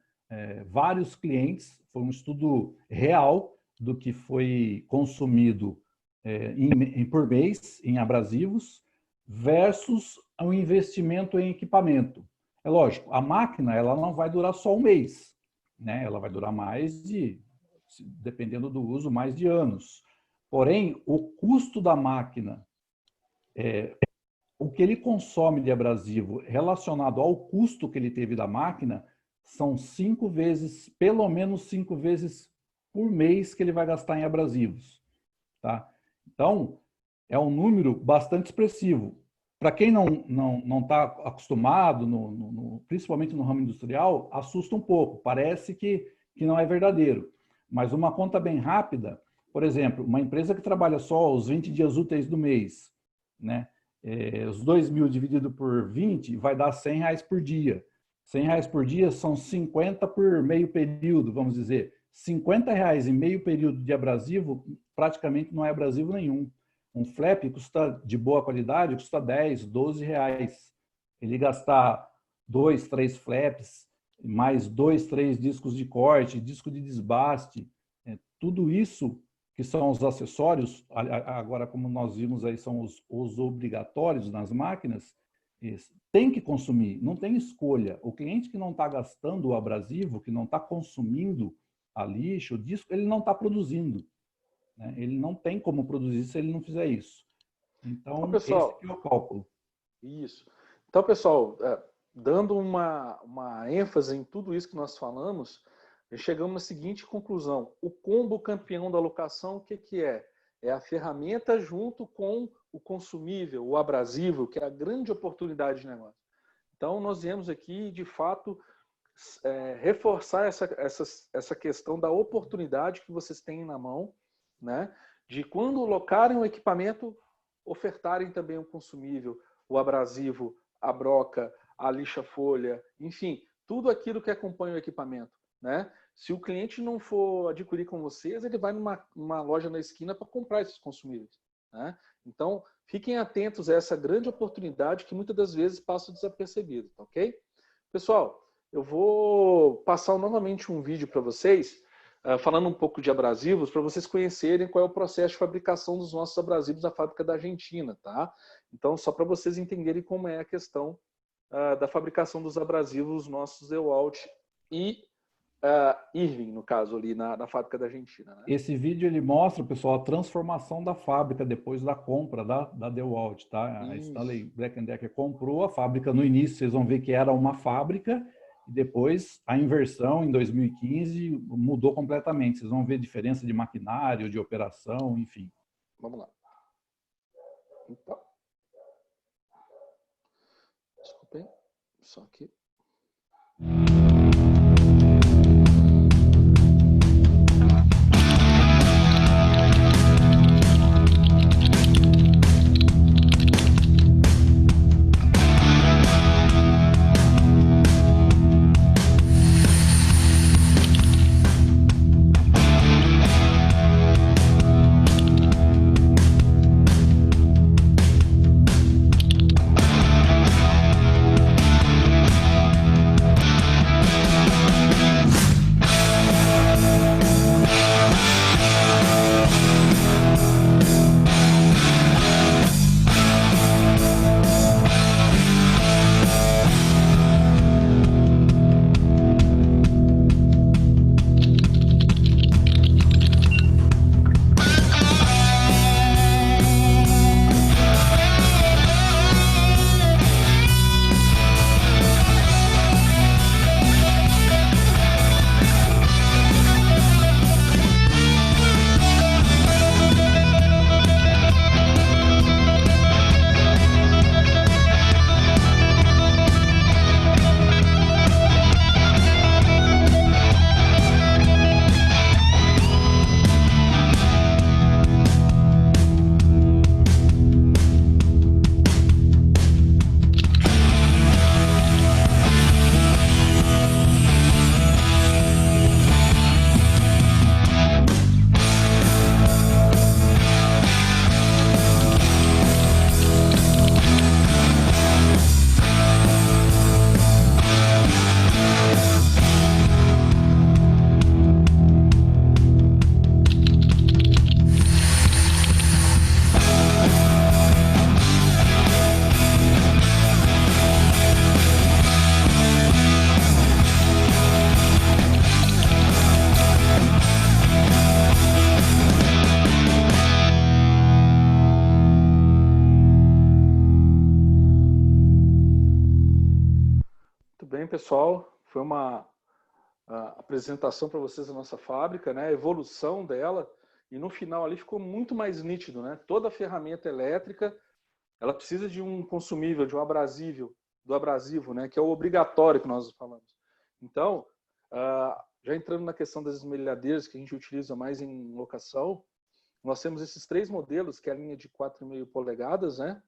vários clientes. Foi um estudo real do que foi consumido por mês em abrasivos versus o investimento em equipamento. É lógico, a máquina ela não vai durar só um mês, né? Ela vai durar dependendo do uso, mais de anos. Porém, o custo da máquina, o que ele consome de abrasivo relacionado ao custo que ele teve da máquina, são 5 vezes, pelo menos 5 vezes por mês que ele vai gastar em abrasivos, tá? Então, é um número bastante expressivo. Para quem não está acostumado, principalmente no ramo industrial, assusta um pouco, parece que não é verdadeiro. Mas uma conta bem rápida, por exemplo, uma empresa que trabalha só os 20 dias úteis do mês, né? Os 2.000 dividido por 20 vai dar R$100 por dia. R$100 por dia são 50 por meio período, vamos dizer. R$50 em meio período de abrasivo praticamente não é abrasivo nenhum. Um flap de boa qualidade custa R$10, R$12. Ele gastar 2, 3 flaps, mais 2, 3 discos de corte, disco de desbaste, Tudo isso que são os acessórios, agora como nós vimos aí, são os obrigatórios nas máquinas, tem que consumir, não tem escolha. O cliente que não está gastando o abrasivo, que não está consumindo a lixa, o disco, ele não está produzindo. Né? Ele não tem como produzir se ele não fizer isso. Então, pessoal, esse é o cálculo. Isso. Então, pessoal, dando uma ênfase em tudo isso que nós falamos, chegamos à seguinte conclusão. O combo campeão da locação, o que é? É a ferramenta junto com o consumível, o abrasivo, que é a grande oportunidade de negócio. Então, nós viemos aqui, de fato, reforçar essa questão da oportunidade que vocês têm na mão, né? De quando locarem o equipamento, ofertarem também o consumível, o abrasivo, a broca, a lixa-folha, enfim, tudo aquilo que acompanha o equipamento, né? Se o cliente não for adquirir com vocês, ele vai numa loja na esquina para comprar esses consumíveis, né? Então, fiquem atentos a essa grande oportunidade que muitas das vezes passa desapercebida, tá ok? Pessoal, eu vou passar novamente um vídeo para vocês, falando um pouco de abrasivos, para vocês conhecerem qual é o processo de fabricação dos nossos abrasivos da fábrica da Argentina, tá? Então, só para vocês entenderem como é a questão da fabricação dos abrasivos nossos DeWalt e Irving, no caso, ali na fábrica da Argentina. Né? Esse vídeo ele mostra, pessoal, a transformação da fábrica depois da compra da DeWalt, tá? A Stanley Black & Decker comprou a fábrica no início, vocês vão ver que era uma fábrica, e depois a inversão em 2015 mudou completamente. Vocês vão ver diferença de maquinário, de operação, enfim. Vamos lá. Opa. Desculpem, só aqui. Pessoal, foi uma apresentação para vocês da nossa fábrica, né? A evolução dela, e no final ali ficou muito mais nítido, né? Toda a ferramenta elétrica, ela precisa de um consumível, de um do abrasivo, né? Que é o obrigatório que nós falamos. Então, já entrando na questão das esmerilhadeiras que a gente utiliza mais em locação, nós temos esses 3 modelos, que é a linha de 4,5 polegadas, né?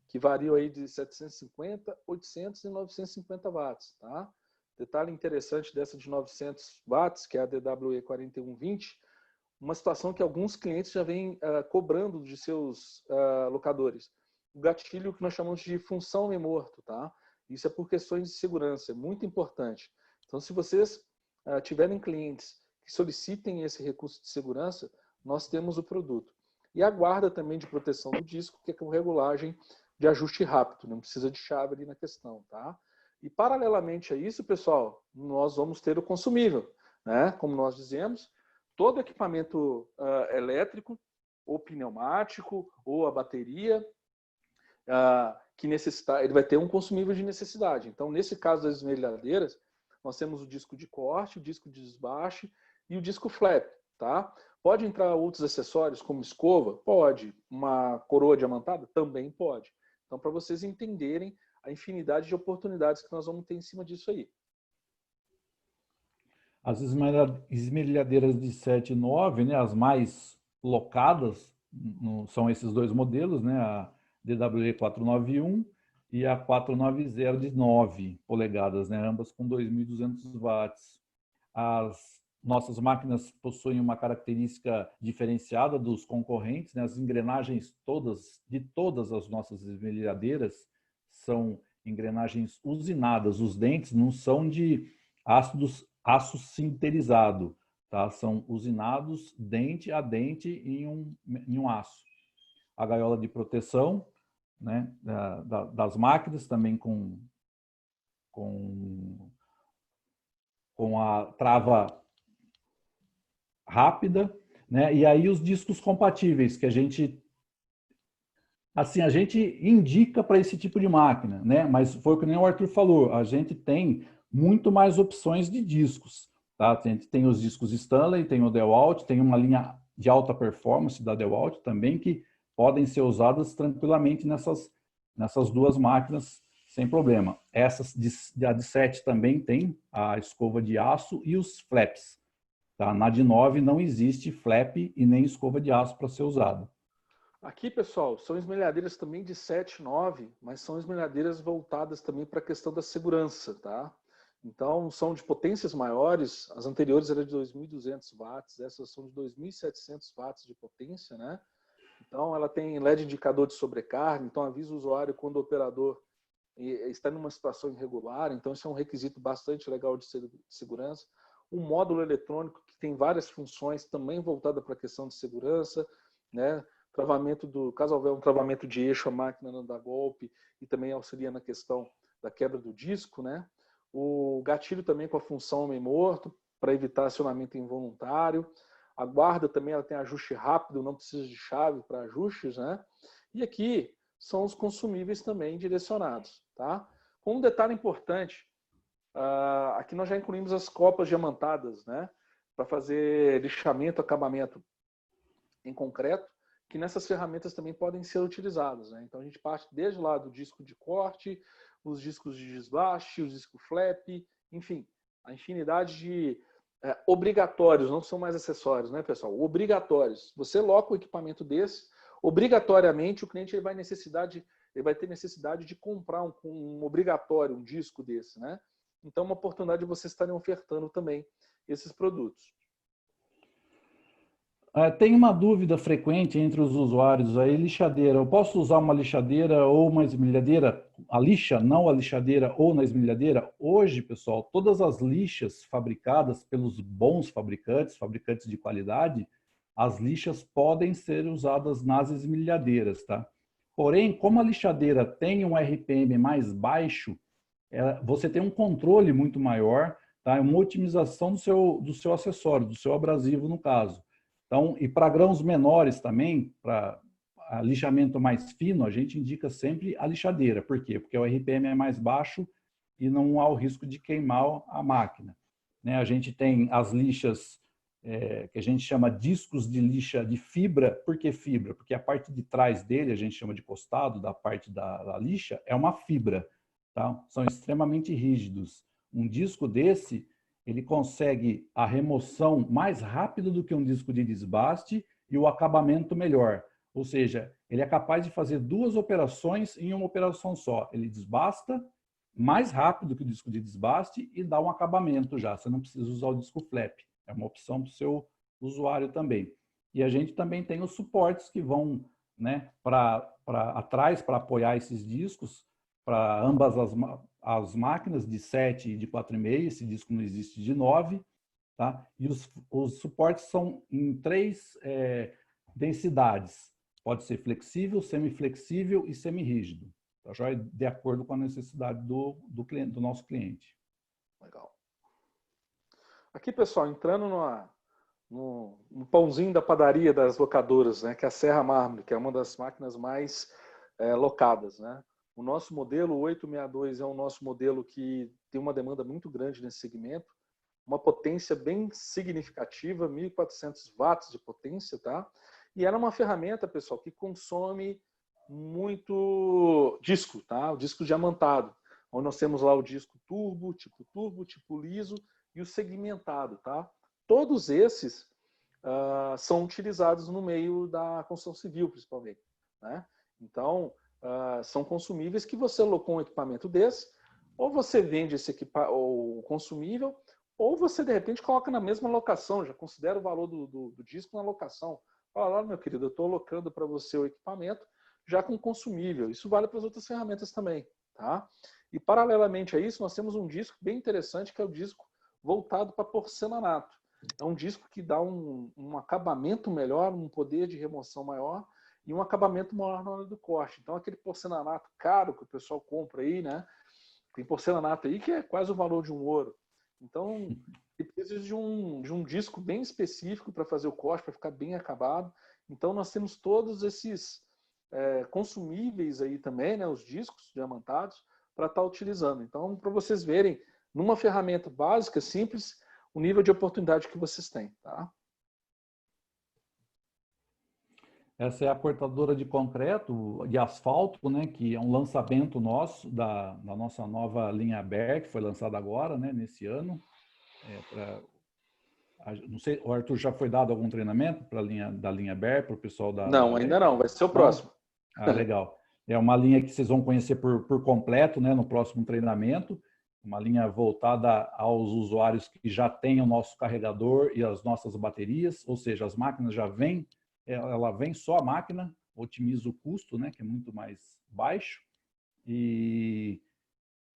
Que variam aí de 750, 800 e 950 watts, tá? Detalhe interessante dessa de 900 watts, que é a DWE 4120, uma situação que alguns clientes já vêm cobrando de seus locadores. O gatilho que nós chamamos de função morto, tá? Isso é por questões de segurança, é muito importante. Então, se vocês tiverem clientes que solicitem esse recurso de segurança, nós temos o produto. E a guarda também de proteção do disco, que é com regulagem de ajuste rápido, não precisa de chave ali na questão, tá? E paralelamente a isso, pessoal, nós vamos ter o consumível, né? Como nós dizemos, todo equipamento elétrico, ou pneumático, ou a bateria, que necessitar, ele vai ter um consumível de necessidade. Então, nesse caso das esmerilhadeiras, nós temos o disco de corte, o disco de desbaste e o disco flap, tá? Pode entrar outros acessórios, como escova? Pode. Uma coroa diamantada? Também pode. Então, para vocês entenderem a infinidade de oportunidades que nós vamos ter em cima disso aí. As esmerilhadeiras de 7 e 9, né, as mais locadas, são esses dois modelos, né, a DWE 491 e a 490 de 9 polegadas, né, ambas com 2.200 watts. As nossas máquinas possuem uma característica diferenciada dos concorrentes, né, as engrenagens de todas as nossas esmerilhadeiras são engrenagens usinadas, os dentes não são de aço sinterizado, tá? São usinados dente a dente em um aço. A gaiola de proteção, né, das máquinas também com a trava rápida, né? E aí os discos compatíveis que a gente indica para esse tipo de máquina, né? Mas foi o que nem o Arthur falou, a gente tem muito mais opções de discos, tá? A gente tem os discos Stanley, tem o DeWalt, tem uma linha de alta performance da DeWalt também que podem ser usadas tranquilamente nessas duas máquinas sem problema. A de 7 também tem a escova de aço e os flaps, tá? Na de 9 não existe flap e nem escova de aço para ser usado. Aqui, pessoal, são esmerilhadeiras também de 7, 9, mas são esmerilhadeiras voltadas também para a questão da segurança, tá? Então, são de potências maiores, as anteriores eram de 2.200 watts, essas são de 2.700 watts de potência, né? Então, ela tem LED indicador de sobrecarga, então avisa o usuário quando o operador está numa situação irregular, então isso é um requisito bastante legal de segurança. Um módulo eletrônico que tem várias funções também voltada para a questão de segurança, né? Caso houver um travamento de eixo, a máquina não dá golpe e também auxilia na questão da quebra do disco, né? O gatilho também com a função homem morto, para evitar acionamento involuntário. A guarda também ela tem ajuste rápido, não precisa de chave para ajustes, né? E aqui são os consumíveis também direcionados, tá? Com um detalhe importante, aqui nós já incluímos as copas diamantadas, né? Para fazer lixamento, acabamento em concreto, que nessas ferramentas também podem ser utilizadas, né? Então a gente parte desde lá do disco de corte, os discos de desbaste, o disco flap, enfim, a infinidade de obrigatórios, não são mais acessórios, né, pessoal? Obrigatórios. Você loca o equipamento desse, obrigatoriamente o cliente ele vai ter necessidade de comprar um obrigatório, um disco desse, né? Então é uma oportunidade de vocês estarem ofertando também esses produtos. Tem uma dúvida frequente entre os usuários aí, lixadeira. Eu posso usar uma lixadeira ou uma esmerilhadeira? A lixa, não a lixadeira ou na esmerilhadeira? Hoje, pessoal, todas as lixas fabricadas pelos bons fabricantes de qualidade, as lixas podem ser usadas nas esmerilhadeiras, tá? Porém, como a lixadeira tem um RPM mais baixo, você tem um controle muito maior, tá? Uma otimização do seu acessório, do seu abrasivo, no caso. Então, e para grãos menores também, para lixamento mais fino, a gente indica sempre a lixadeira. Por quê? Porque o RPM é mais baixo e não há o risco de queimar a máquina, né? A gente tem as lixas que a gente chama discos de lixa de fibra. Por que fibra? Porque a parte de trás dele, a gente chama de costado da parte da lixa, é uma fibra, tá? São extremamente rígidos. Um disco desse, ele consegue a remoção mais rápido do que um disco de desbaste e o acabamento melhor. Ou seja, ele é capaz de fazer duas operações em uma operação só. Ele desbasta mais rápido que o disco de desbaste e dá um acabamento já. Você não precisa usar o disco flap. É uma opção para o seu usuário também. E a gente também tem os suportes que vão, né, para atrás para apoiar esses discos para ambas as máquinas de 7 e de 4,5, esse disco não existe de 9, tá? E os suportes são em 3 densidades. Pode ser flexível, semiflexível e semirrígido. Tá, joia? De acordo com a necessidade do nosso cliente. Legal. Aqui, pessoal, entrando no pãozinho da padaria das locadoras, né, que é a Serra Mármore, que é uma das máquinas mais locadas, né? O nosso modelo 862 é um nosso modelo que tem uma demanda muito grande nesse segmento, uma potência bem significativa, 1.400 watts de potência, tá? E ela é uma ferramenta, pessoal, que consome muito disco, tá? O disco diamantado, onde nós temos lá o disco turbo, tipo liso e o segmentado, tá? Todos esses são utilizados no meio da construção civil, principalmente, né? Então, são consumíveis que você alocou um equipamento desse, ou você vende esse o consumível, ou você, de repente, coloca na mesma locação, já considera o valor do disco na locação. Fala, meu querido, eu estou alocando para você o equipamento já com consumível. Isso vale para as outras ferramentas também, tá? E, paralelamente a isso, nós temos um disco bem interessante, que é o disco voltado para porcelanato. É um disco que dá um acabamento melhor, um poder de remoção maior e um acabamento maior na hora do corte. Então, aquele porcelanato caro que o pessoal compra aí, né? Tem porcelanato aí que é quase o valor de um ouro. Então, precisa de um disco bem específico para fazer o corte, para ficar bem acabado. Então, nós temos todos esses consumíveis aí também, né? Os discos diamantados, para estar utilizando. Então, para vocês verem, numa ferramenta básica, simples, o nível de oportunidade que vocês têm, tá? Essa é a cortadora de concreto, de asfalto, né, que é um lançamento nosso, da nossa nova linha BER, que foi lançada agora, né, nesse ano. Não sei, o Arthur já foi dado algum treinamento da linha BER, para o pessoal da... Não, ainda não, vai ser o próximo. Ah, legal. É uma linha que vocês vão conhecer por completo, né, no próximo treinamento. Uma linha voltada aos usuários que já têm o nosso carregador e as nossas baterias, ou seja, as máquinas já vêm, ela vem só a máquina, otimiza o custo, né, que é muito mais baixo. E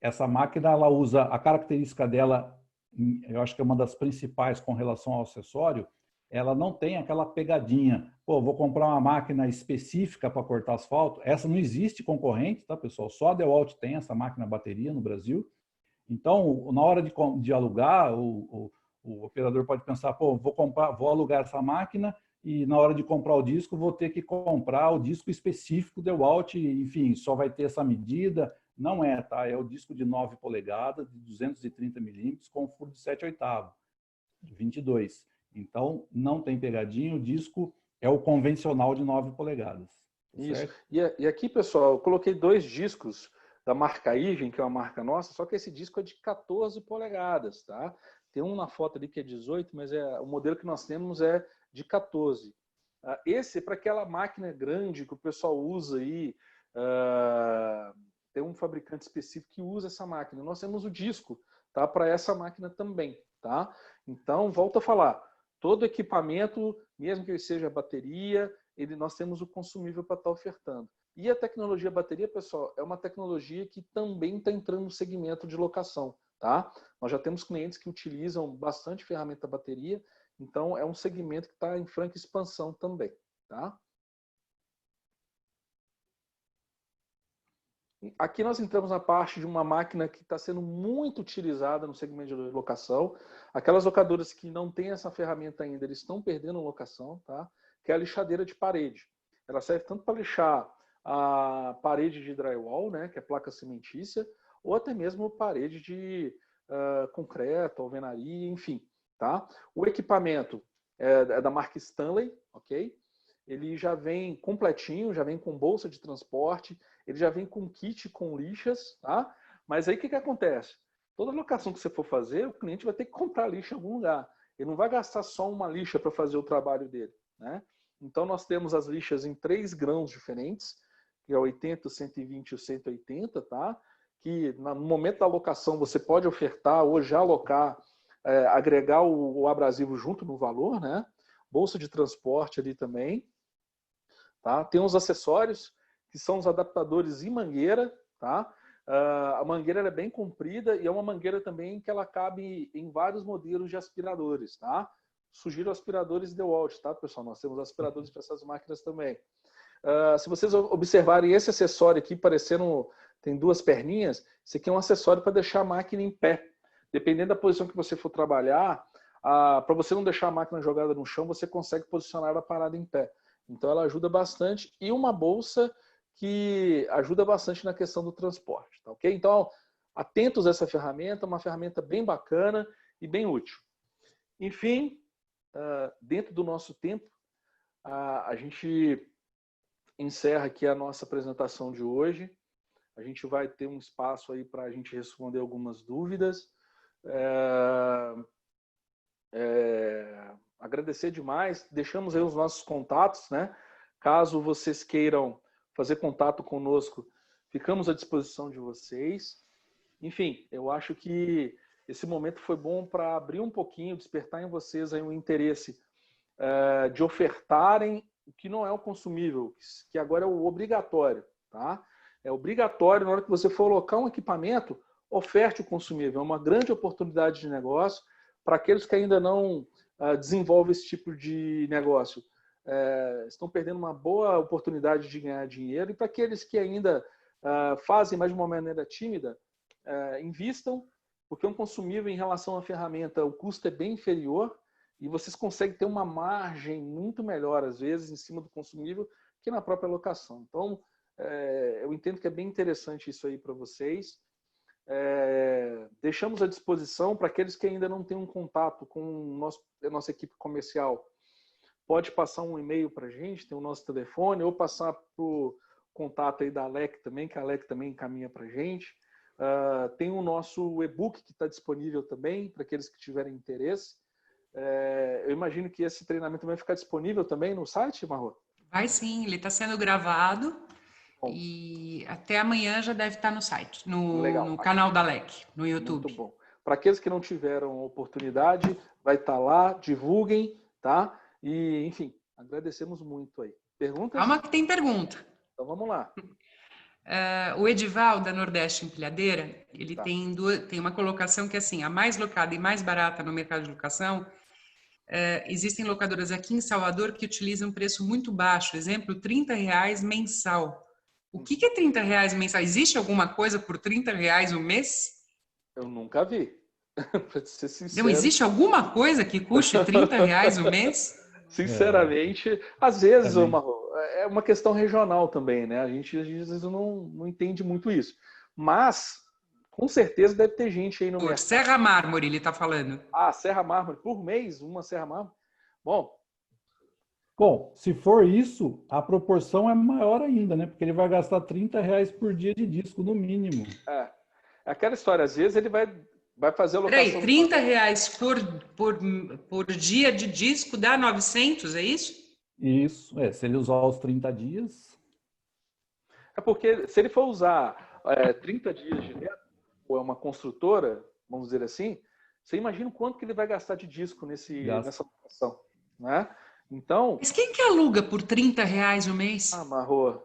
essa máquina, ela usa, a característica dela, eu acho que é uma das principais com relação ao acessório, ela não tem aquela pegadinha. Pô, vou comprar uma máquina específica para cortar asfalto. Essa não existe concorrente, tá, pessoal? Só a DeWalt tem essa máquina bateria no Brasil. Então, na hora de alugar, o operador pode pensar, pô, vou alugar essa máquina e na hora de comprar o disco, vou ter que comprar o disco específico DeWalt, enfim, só vai ter essa medida. Não é, tá? É o disco de 9 polegadas, de 230 milímetros, com furo de 7/8, de 22. Então, não tem pegadinha, o disco é o convencional de 9 polegadas. Isso. E aqui, pessoal, eu coloquei 2 discos da marca Igen, que é uma marca nossa, só que esse disco é de 14 polegadas, tá? Tem um na foto ali que é 18, mas o modelo que nós temos é de 14. Esse é para aquela máquina grande que o pessoal usa aí, tem um fabricante específico que usa essa máquina. Nós temos o disco, tá? Para essa máquina também, tá? Então, volto a falar, todo equipamento, mesmo que ele seja bateria, nós temos o consumível para estar ofertando. E a tecnologia bateria, pessoal, é uma tecnologia que também está entrando no segmento de locação, tá? Nós já temos clientes que utilizam bastante ferramenta bateria, então é um segmento que está em franca expansão também, tá? Aqui nós entramos na parte de uma máquina que está sendo muito utilizada no segmento de locação. Aquelas locadoras que não têm essa ferramenta ainda, eles estão perdendo locação, tá? Que é a lixadeira de parede. Ela serve tanto para lixar a parede de drywall, né, que é placa cimentícia, ou até mesmo parede de concreto, alvenaria, enfim, tá? O equipamento é da marca Stanley, ok? Ele já vem completinho, já vem com bolsa de transporte, ele já vem com kit com lixas, tá? Mas aí o que acontece? Toda locação que você for fazer, o cliente vai ter que comprar lixa em algum lugar. Ele não vai gastar só uma lixa para fazer o trabalho dele, né? Então nós temos as lixas em 3 grãos diferentes, que é o 80, o 120 e o 180, tá? Que no momento da alocação você pode ofertar ou já alocar, agregar o abrasivo junto no valor, né? Bolsa de transporte ali também, tá? Tem os acessórios, que são os adaptadores e mangueira, tá? A mangueira ela é bem comprida e é uma mangueira também que ela cabe em vários modelos de aspiradores, tá? Sugiro aspiradores DeWalt, tá, pessoal? Nós temos aspiradores para essas máquinas também. Se vocês observarem esse acessório aqui, parecendo, tem duas perninhas, esse aqui é um acessório para deixar a máquina em pé. Dependendo da posição que você for trabalhar, para você não deixar a máquina jogada no chão, você consegue posicionar a parada em pé. Então ela ajuda bastante. E uma bolsa que ajuda bastante na questão do transporte, tá ok? Então, atentos a essa ferramenta, uma ferramenta bem bacana e bem útil. Enfim, dentro do nosso tempo, a gente encerra aqui a nossa apresentação de hoje. A gente vai ter um espaço aí para a gente responder algumas dúvidas. Agradecer demais. Deixamos aí os nossos contatos, né? Caso vocês queiram fazer contato conosco, ficamos à disposição de vocês. Enfim, eu acho que esse momento foi bom para abrir um pouquinho, despertar em vocês aí um interesse de ofertarem o que não é o consumível, que agora é o obrigatório, tá? É obrigatório, na hora que você for alocar um equipamento, oferte o consumível. É uma grande oportunidade de negócio para aqueles que ainda não desenvolvem esse tipo de negócio. Estão perdendo uma boa oportunidade de ganhar dinheiro. E para aqueles que ainda fazem, mas de uma maneira tímida, invistam, porque um consumível em relação à ferramenta, o custo é bem inferior e vocês conseguem ter uma margem muito melhor, às vezes, em cima do consumível que na própria locação. Então, eu entendo que é bem interessante isso aí para vocês. Deixamos à disposição para aqueles que ainda não têm um contato com a nossa equipe comercial. Pode passar um e-mail para a gente, tem o nosso telefone, ou passar para o contato aí da Alec também, que a Alec também encaminha para a gente. Tem o nosso e-book que está disponível também, para aqueles que tiverem interesse. Eu imagino que esse treinamento vai ficar disponível também no site, Marro? Vai sim, ele está sendo gravado. Bom. E até amanhã já deve estar no site, Legal. no canal da LEC, no YouTube. Muito bom. Para aqueles que não tiveram oportunidade, vai estar lá, divulguem, tá? E, enfim, agradecemos muito aí. Perguntas? Calma que tem pergunta. Então vamos lá. O Edival, da Nordeste Empilhadeira, ele Tá. tem uma colocação que é assim, a mais locada e mais barata no mercado de locação. Existem locadoras aqui em Salvador que utilizam um preço muito baixo, exemplo, R$30 mensal. O que é R$30 mensal? Existe alguma coisa por R$30 um mês? Eu nunca vi. Para ser sincero. Não existe alguma coisa que custe R$30 um mês? Sinceramente, às vezes, é uma questão regional também, né? A gente às vezes não entende muito isso. Mas, com certeza, deve ter gente aí no mercado. Serra Mármore, ele está falando. Serra Mármore, por mês, uma Serra Mármore. Bom, se for isso, a proporção é maior ainda, né? Porque ele vai gastar R$30 por dia de disco, no mínimo. É aquela história, às vezes ele vai fazer a locação... Peraí, R$30 por dia de disco dá 900, é isso? Isso, se ele usar os 30 dias... É porque se ele for usar 30 dias direto, ou é uma construtora, vamos dizer assim, você imagina o quanto que ele vai gastar de disco nessa locação, né? Então... Mas quem que aluga por R$30 o mês? Marro,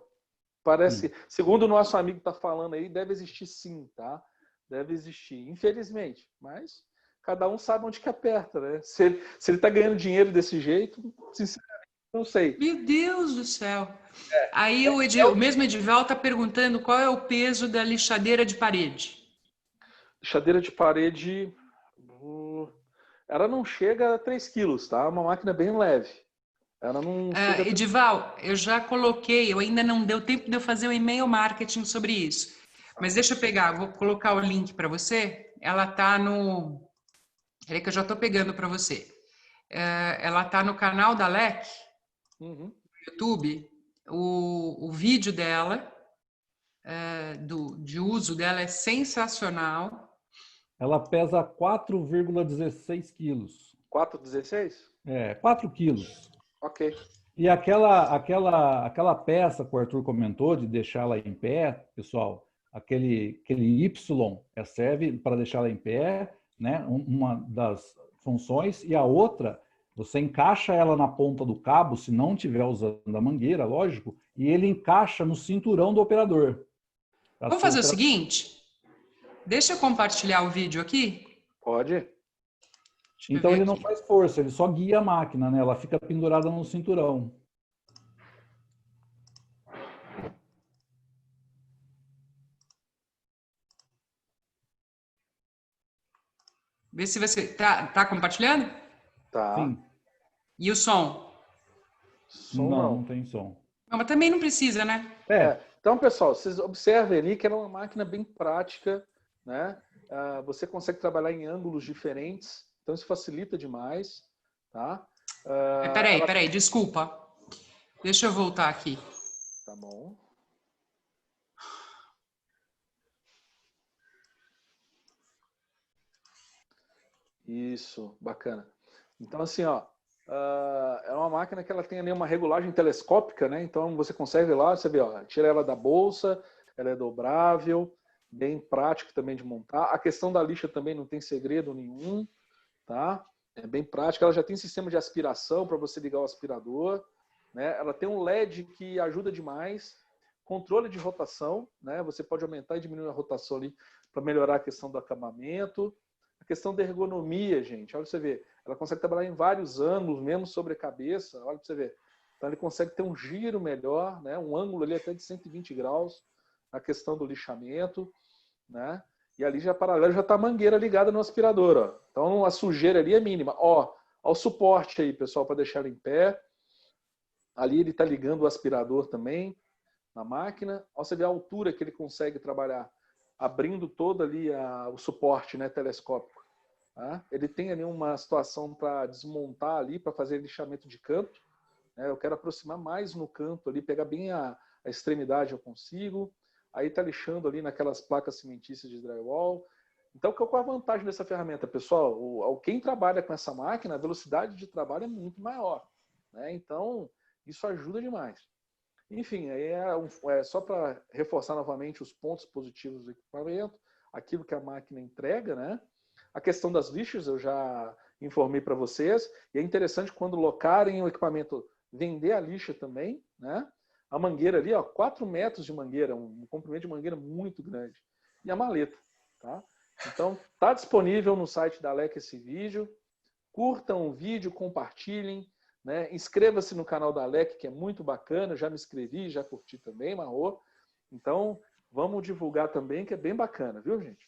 parece... Segundo o nosso amigo está falando aí, deve existir sim, tá? Deve existir, infelizmente. Mas cada um sabe onde que aperta, né? Se ele está ganhando dinheiro desse jeito, sinceramente, não sei. Meu Deus do céu. Aí o mesmo Edival está perguntando qual é o peso da lixadeira de parede. Lixadeira de parede, ela não chega a 3 quilos, tá? É uma máquina bem leve. Ela não chega... Edival, eu já coloquei, ainda não deu tempo de eu fazer um e-mail marketing sobre isso. Mas deixa eu pegar, vou colocar o link para você. Ela está no... Peraí que eu já estou pegando para você. Ela está no canal da LEC, no YouTube. O vídeo dela, de uso dela é sensacional. Ela pesa 4,16 quilos. 4,16? 4 quilos. Ok. E aquela peça que o Arthur comentou de deixá-la em pé, pessoal, aquele Y serve para deixá-la em pé, né? Uma das funções, e a outra, você encaixa ela na ponta do cabo, se não estiver usando a mangueira, lógico, e ele encaixa no cinturão do operador. Vamos fazer o seguinte? Deixa eu compartilhar o vídeo aqui. Pode. Então ele não faz força, ele só guia a máquina, né? Ela fica pendurada no cinturão. Vê se você tá compartilhando? Tá. Sim. E o som? Som não tem som. Não, mas também não precisa, né? Então, pessoal, vocês observem ali que ela é uma máquina bem prática, né? Você consegue trabalhar em ângulos diferentes, então isso facilita demais, tá? Peraí, desculpa. Deixa eu voltar aqui. Tá bom. Isso, bacana. Então, assim, ó, é uma máquina que ela tem ali uma regulagem telescópica, né? Então, você consegue lá, você vê, ó, tira ela da bolsa, ela é dobrável, bem prática também de montar. A questão da lixa também não tem segredo nenhum, tá? É bem prática. Ela já tem sistema de aspiração para você ligar o aspirador, né? Ela tem um LED que ajuda demais. Controle de rotação, né? Você pode aumentar e diminuir a rotação ali para melhorar a questão do acabamento. A questão da ergonomia, gente, olha pra você ver. Ela consegue trabalhar em vários ângulos, mesmo sobre a cabeça, olha pra você ver. Então ele consegue ter um giro melhor, né? Um ângulo ali até de 120 graus, na questão do lixamento, né? E ali já paralelo já está a mangueira ligada no aspirador, ó. Então a sujeira ali é mínima. Ó o suporte aí, pessoal, para deixar ela em pé. Ali ele está ligando o aspirador também na máquina. Ó, você vê a altura que ele consegue trabalhar, abrindo todo ali o suporte, né, telescópico. Tá? Ele tem ali uma situação para desmontar ali, para fazer lixamento de canto. Né? Eu quero aproximar mais no canto ali, pegar bem a extremidade eu consigo. Aí está lixando ali naquelas placas cimentícias de drywall. Então, qual é a vantagem dessa ferramenta, pessoal? Quem trabalha com essa máquina, a velocidade de trabalho é muito maior. Né? Então, isso ajuda demais. Enfim, aí é só para reforçar novamente os pontos positivos do equipamento, aquilo que a máquina entrega, né? A questão das lixas eu já informei para vocês, e é interessante quando locarem o equipamento, vender a lixa também, né? A mangueira ali, ó, 4 metros de mangueira, um comprimento de mangueira muito grande. E a maleta, tá? Então, tá disponível no site da Alec esse vídeo. Curtam o vídeo, compartilhem. Né? Inscreva-se no canal da Alec, que é muito bacana. Já me inscrevi, já curti também, Marrô. Então, vamos divulgar também, que é bem bacana, viu, gente?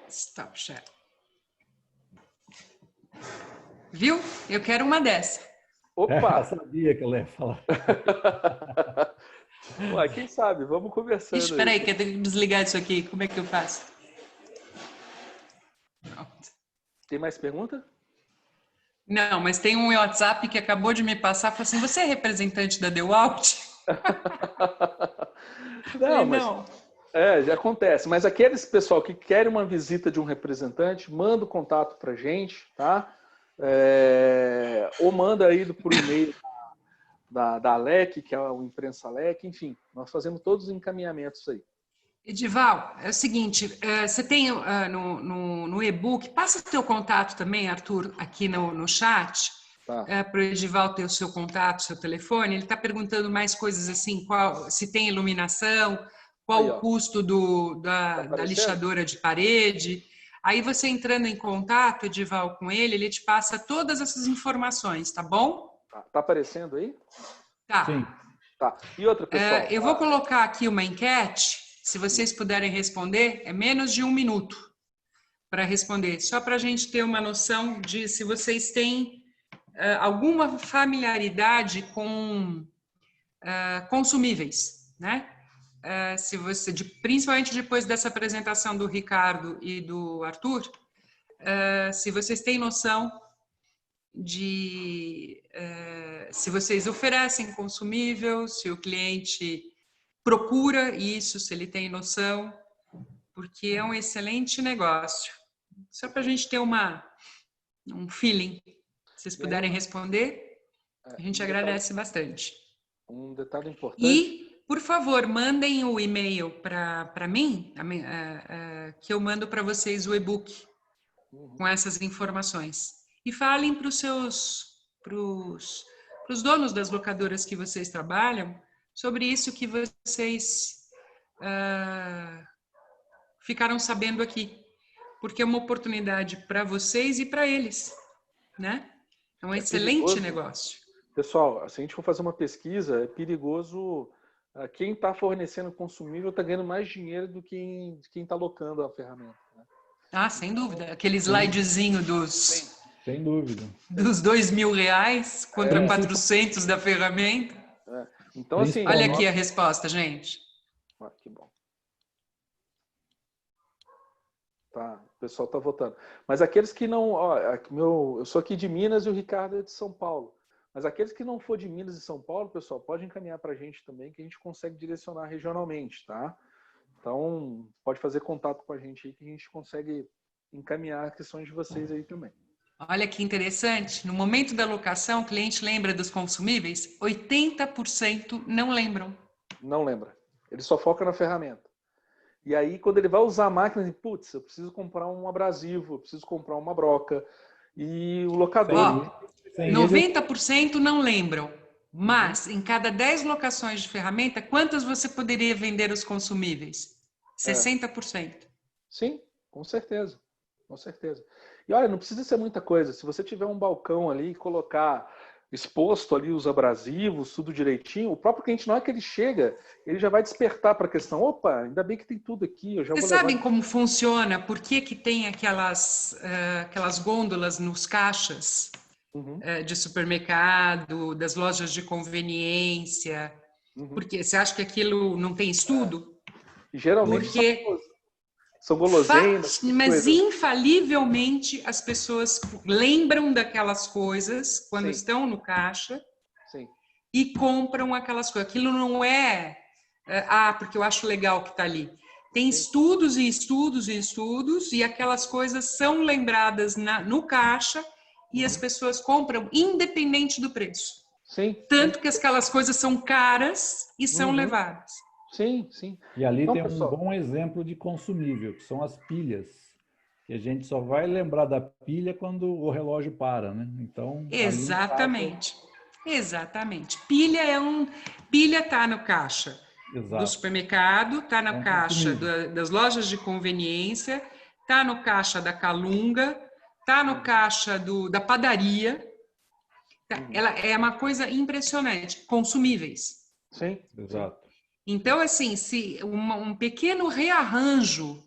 Stop share. Viu? Eu quero uma dessa. Opa! Eu sabia que ela ia falar. Ué, quem sabe? Vamos conversando. Espera aí, que eu tenho que desligar isso aqui. Como é que eu faço? Pronto. Tem mais pergunta? Não, mas tem um WhatsApp que acabou de me passar, falou assim, você é representante da DeWalt? Não, mas... já acontece. Mas aqueles pessoal que querem uma visita de um representante, manda o contato pra gente, tá? Ou manda aí por e-mail da Alec, que é o Imprensa Alec, enfim, nós fazemos todos os encaminhamentos aí. Edival, é o seguinte, você tem no e-book, passa o teu contato também, Arthur, aqui no chat, Tá. Para o Edival ter o seu contato, seu telefone. Ele está perguntando mais coisas assim, se tem iluminação, qual aí, o custo da lixadora de parede. Aí você entrando em contato, Edival, com ele te passa todas essas informações, tá bom? Tá aparecendo aí? Tá. Sim. Tá. E outra, pessoal? Eu vou colocar aqui uma enquete. Se vocês puderem responder, é menos de 1 minuto para responder, só para a gente ter uma noção de se vocês têm alguma familiaridade com consumíveis, né? Se você, principalmente depois dessa apresentação do Ricardo e do Arthur, se vocês têm noção de se vocês oferecem consumível, se o cliente procura isso, se ele tem noção, porque é um excelente negócio. Só para a gente ter um feeling. Se vocês puderem responder, a gente agradece bastante. Um detalhe importante. E, por favor, mandem o e-mail para mim, que eu mando para vocês o e-book com essas informações. E falem para os donos das locadoras que vocês trabalham sobre isso que vocês ficaram sabendo aqui, porque é uma oportunidade para vocês e para eles, né? É um excelente perigoso. negócio. Pessoal, se a gente for fazer uma pesquisa, é perigoso. Quem está fornecendo consumível está ganhando mais dinheiro do que quem está locando a ferramenta. Né? Ah, sem dúvida. Aquele slidezinho Sem dúvida. dos R$2.000 contra 400 da ferramenta. Então, assim, olha aqui a resposta, gente. Que bom. Tá, o pessoal está votando. Mas aqueles que não... eu sou aqui de Minas e o Ricardo é de São Paulo. Mas aqueles que não for de Minas e São Paulo, pessoal, pode encaminhar para a gente também, que a gente consegue direcionar regionalmente, tá? Então, pode fazer contato com a gente aí, que a gente consegue encaminhar questões de vocês aí também. Olha que interessante. No momento da locação, o cliente lembra dos consumíveis? 80% não lembram. Não lembra. Ele só foca na ferramenta. E aí, quando ele vai usar a máquina, ele diz, putz, eu preciso comprar um abrasivo, eu preciso comprar uma broca. E o locador... 90% não lembram. Mas, em cada 10 locações de ferramenta, quantas você poderia vender os consumíveis? 60%. Sim, com certeza. Com certeza. E olha, não precisa ser muita coisa. Se você tiver um balcão ali e colocar exposto ali os abrasivos, tudo direitinho, o próprio cliente, na hora que ele chega, ele já vai despertar para a questão, opa, ainda bem que tem tudo aqui. Vocês sabem como funciona? Por que tem aquelas gôndolas nos caixas? De supermercado, das lojas de conveniência, porque você acha que aquilo não tem estudo? Geralmente porque são guloseimas. Mas infalivelmente as pessoas lembram daquelas coisas quando estão no caixa e compram aquelas coisas. Aquilo não é porque eu acho legal que está ali. Tem estudos e estudos e estudos e aquelas coisas são lembradas no caixa e as pessoas compram independente do preço. Tanto que aquelas coisas são caras e são levadas. Sim, sim. E ali então, tem um bom exemplo de consumível, que são as pilhas. Que a gente só vai lembrar da pilha quando o relógio para, né? Então, exatamente. Exatamente. Pilha está no caixa do supermercado, está na caixa das lojas de conveniência, está no caixa da Calunga, está no caixa da padaria. Ela é uma coisa impressionante. Consumíveis. Sim, exato. Então, assim, se um pequeno rearranjo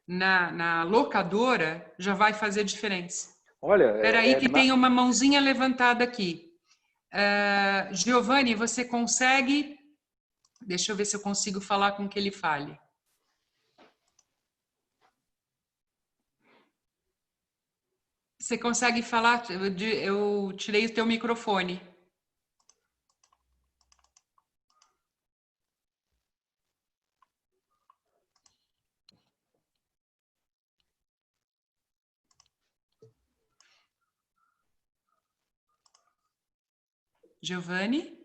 na locadora já vai fazer diferença. Olha, espera aí que tem uma mãozinha levantada aqui. Giovanni, você consegue... Deixa eu ver se eu consigo falar com que ele fale. Você consegue falar? Eu tirei o teu microfone. Giovanni?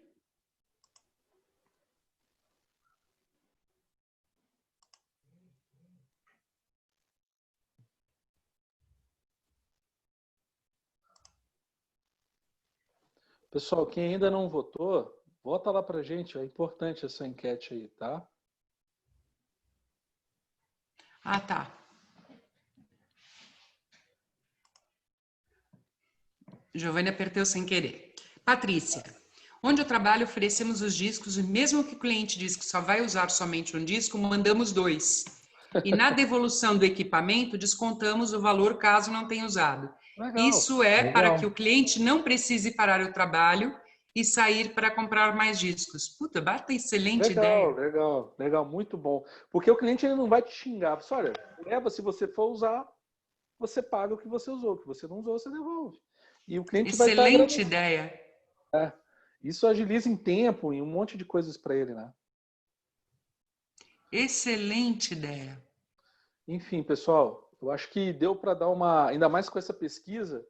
Pessoal, quem ainda não votou, vota lá pra gente. É importante essa enquete aí, tá? Ah, tá. Giovanni apertou sem querer. Patrícia, onde eu trabalho oferecemos os discos e mesmo que o cliente diz que só vai usar somente um disco, mandamos 2. E na devolução do equipamento, descontamos o valor caso não tenha usado. Legal. Isso é para que o cliente não precise parar o trabalho e sair para comprar mais discos. Puta, bata excelente ideia. Legal, muito bom. Porque o cliente ele não vai te xingar. Você, olha, leva, se você for usar, você paga o que você usou. O que você não usou, você devolve. E o cliente excelente ideia. Isso agiliza em tempo e um monte de coisas para ele, né? Excelente ideia. Enfim, pessoal, eu acho que deu para dar uma, ainda mais com essa pesquisa,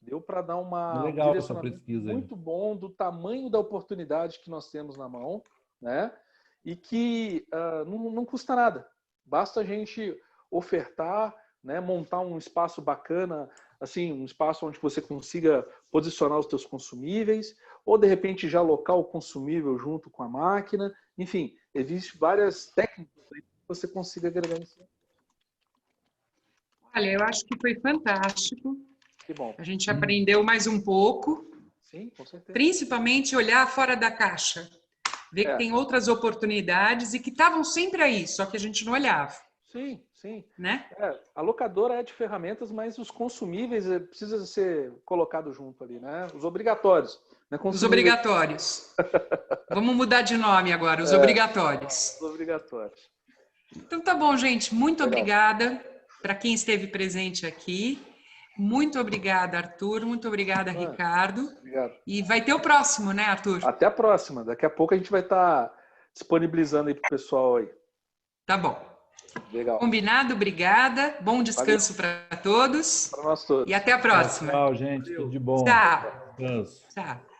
deu para dar uma legal essa pesquisa muito bom do tamanho da oportunidade que nós temos na mão, né? E que não custa nada. Basta a gente ofertar, né? Montar um espaço bacana assim, um espaço onde você consiga posicionar os teus consumíveis, ou de repente já alocar o consumível junto com a máquina. Enfim, existem várias técnicas aí que você consiga agregar isso. Olha, eu acho que foi fantástico. Que bom. A gente aprendeu mais um pouco. Sim, com certeza. Principalmente olhar fora da caixa. Ver que tem outras oportunidades e que estavam sempre aí, só que a gente não olhava. Sim, sim. Né? A locadora é de ferramentas, mas os consumíveis precisam ser colocados junto ali, né? Os obrigatórios. Né? Os obrigatórios. Vamos mudar de nome agora, os obrigatórios. Os obrigatórios. Então tá bom, gente. Muito obrigada para quem esteve presente aqui. Muito obrigada, Arthur. Muito obrigada, Ricardo. Obrigado. E vai ter o próximo, né, Arthur? Até a próxima. Daqui a pouco a gente vai estar disponibilizando aí para o pessoal aí. Tá bom. Legal. Combinado, obrigada. Bom descanso para todos. Para nós todos. E até a próxima. Tchau, gente. Tudo de bom. Tchau. Descanso. Tchau.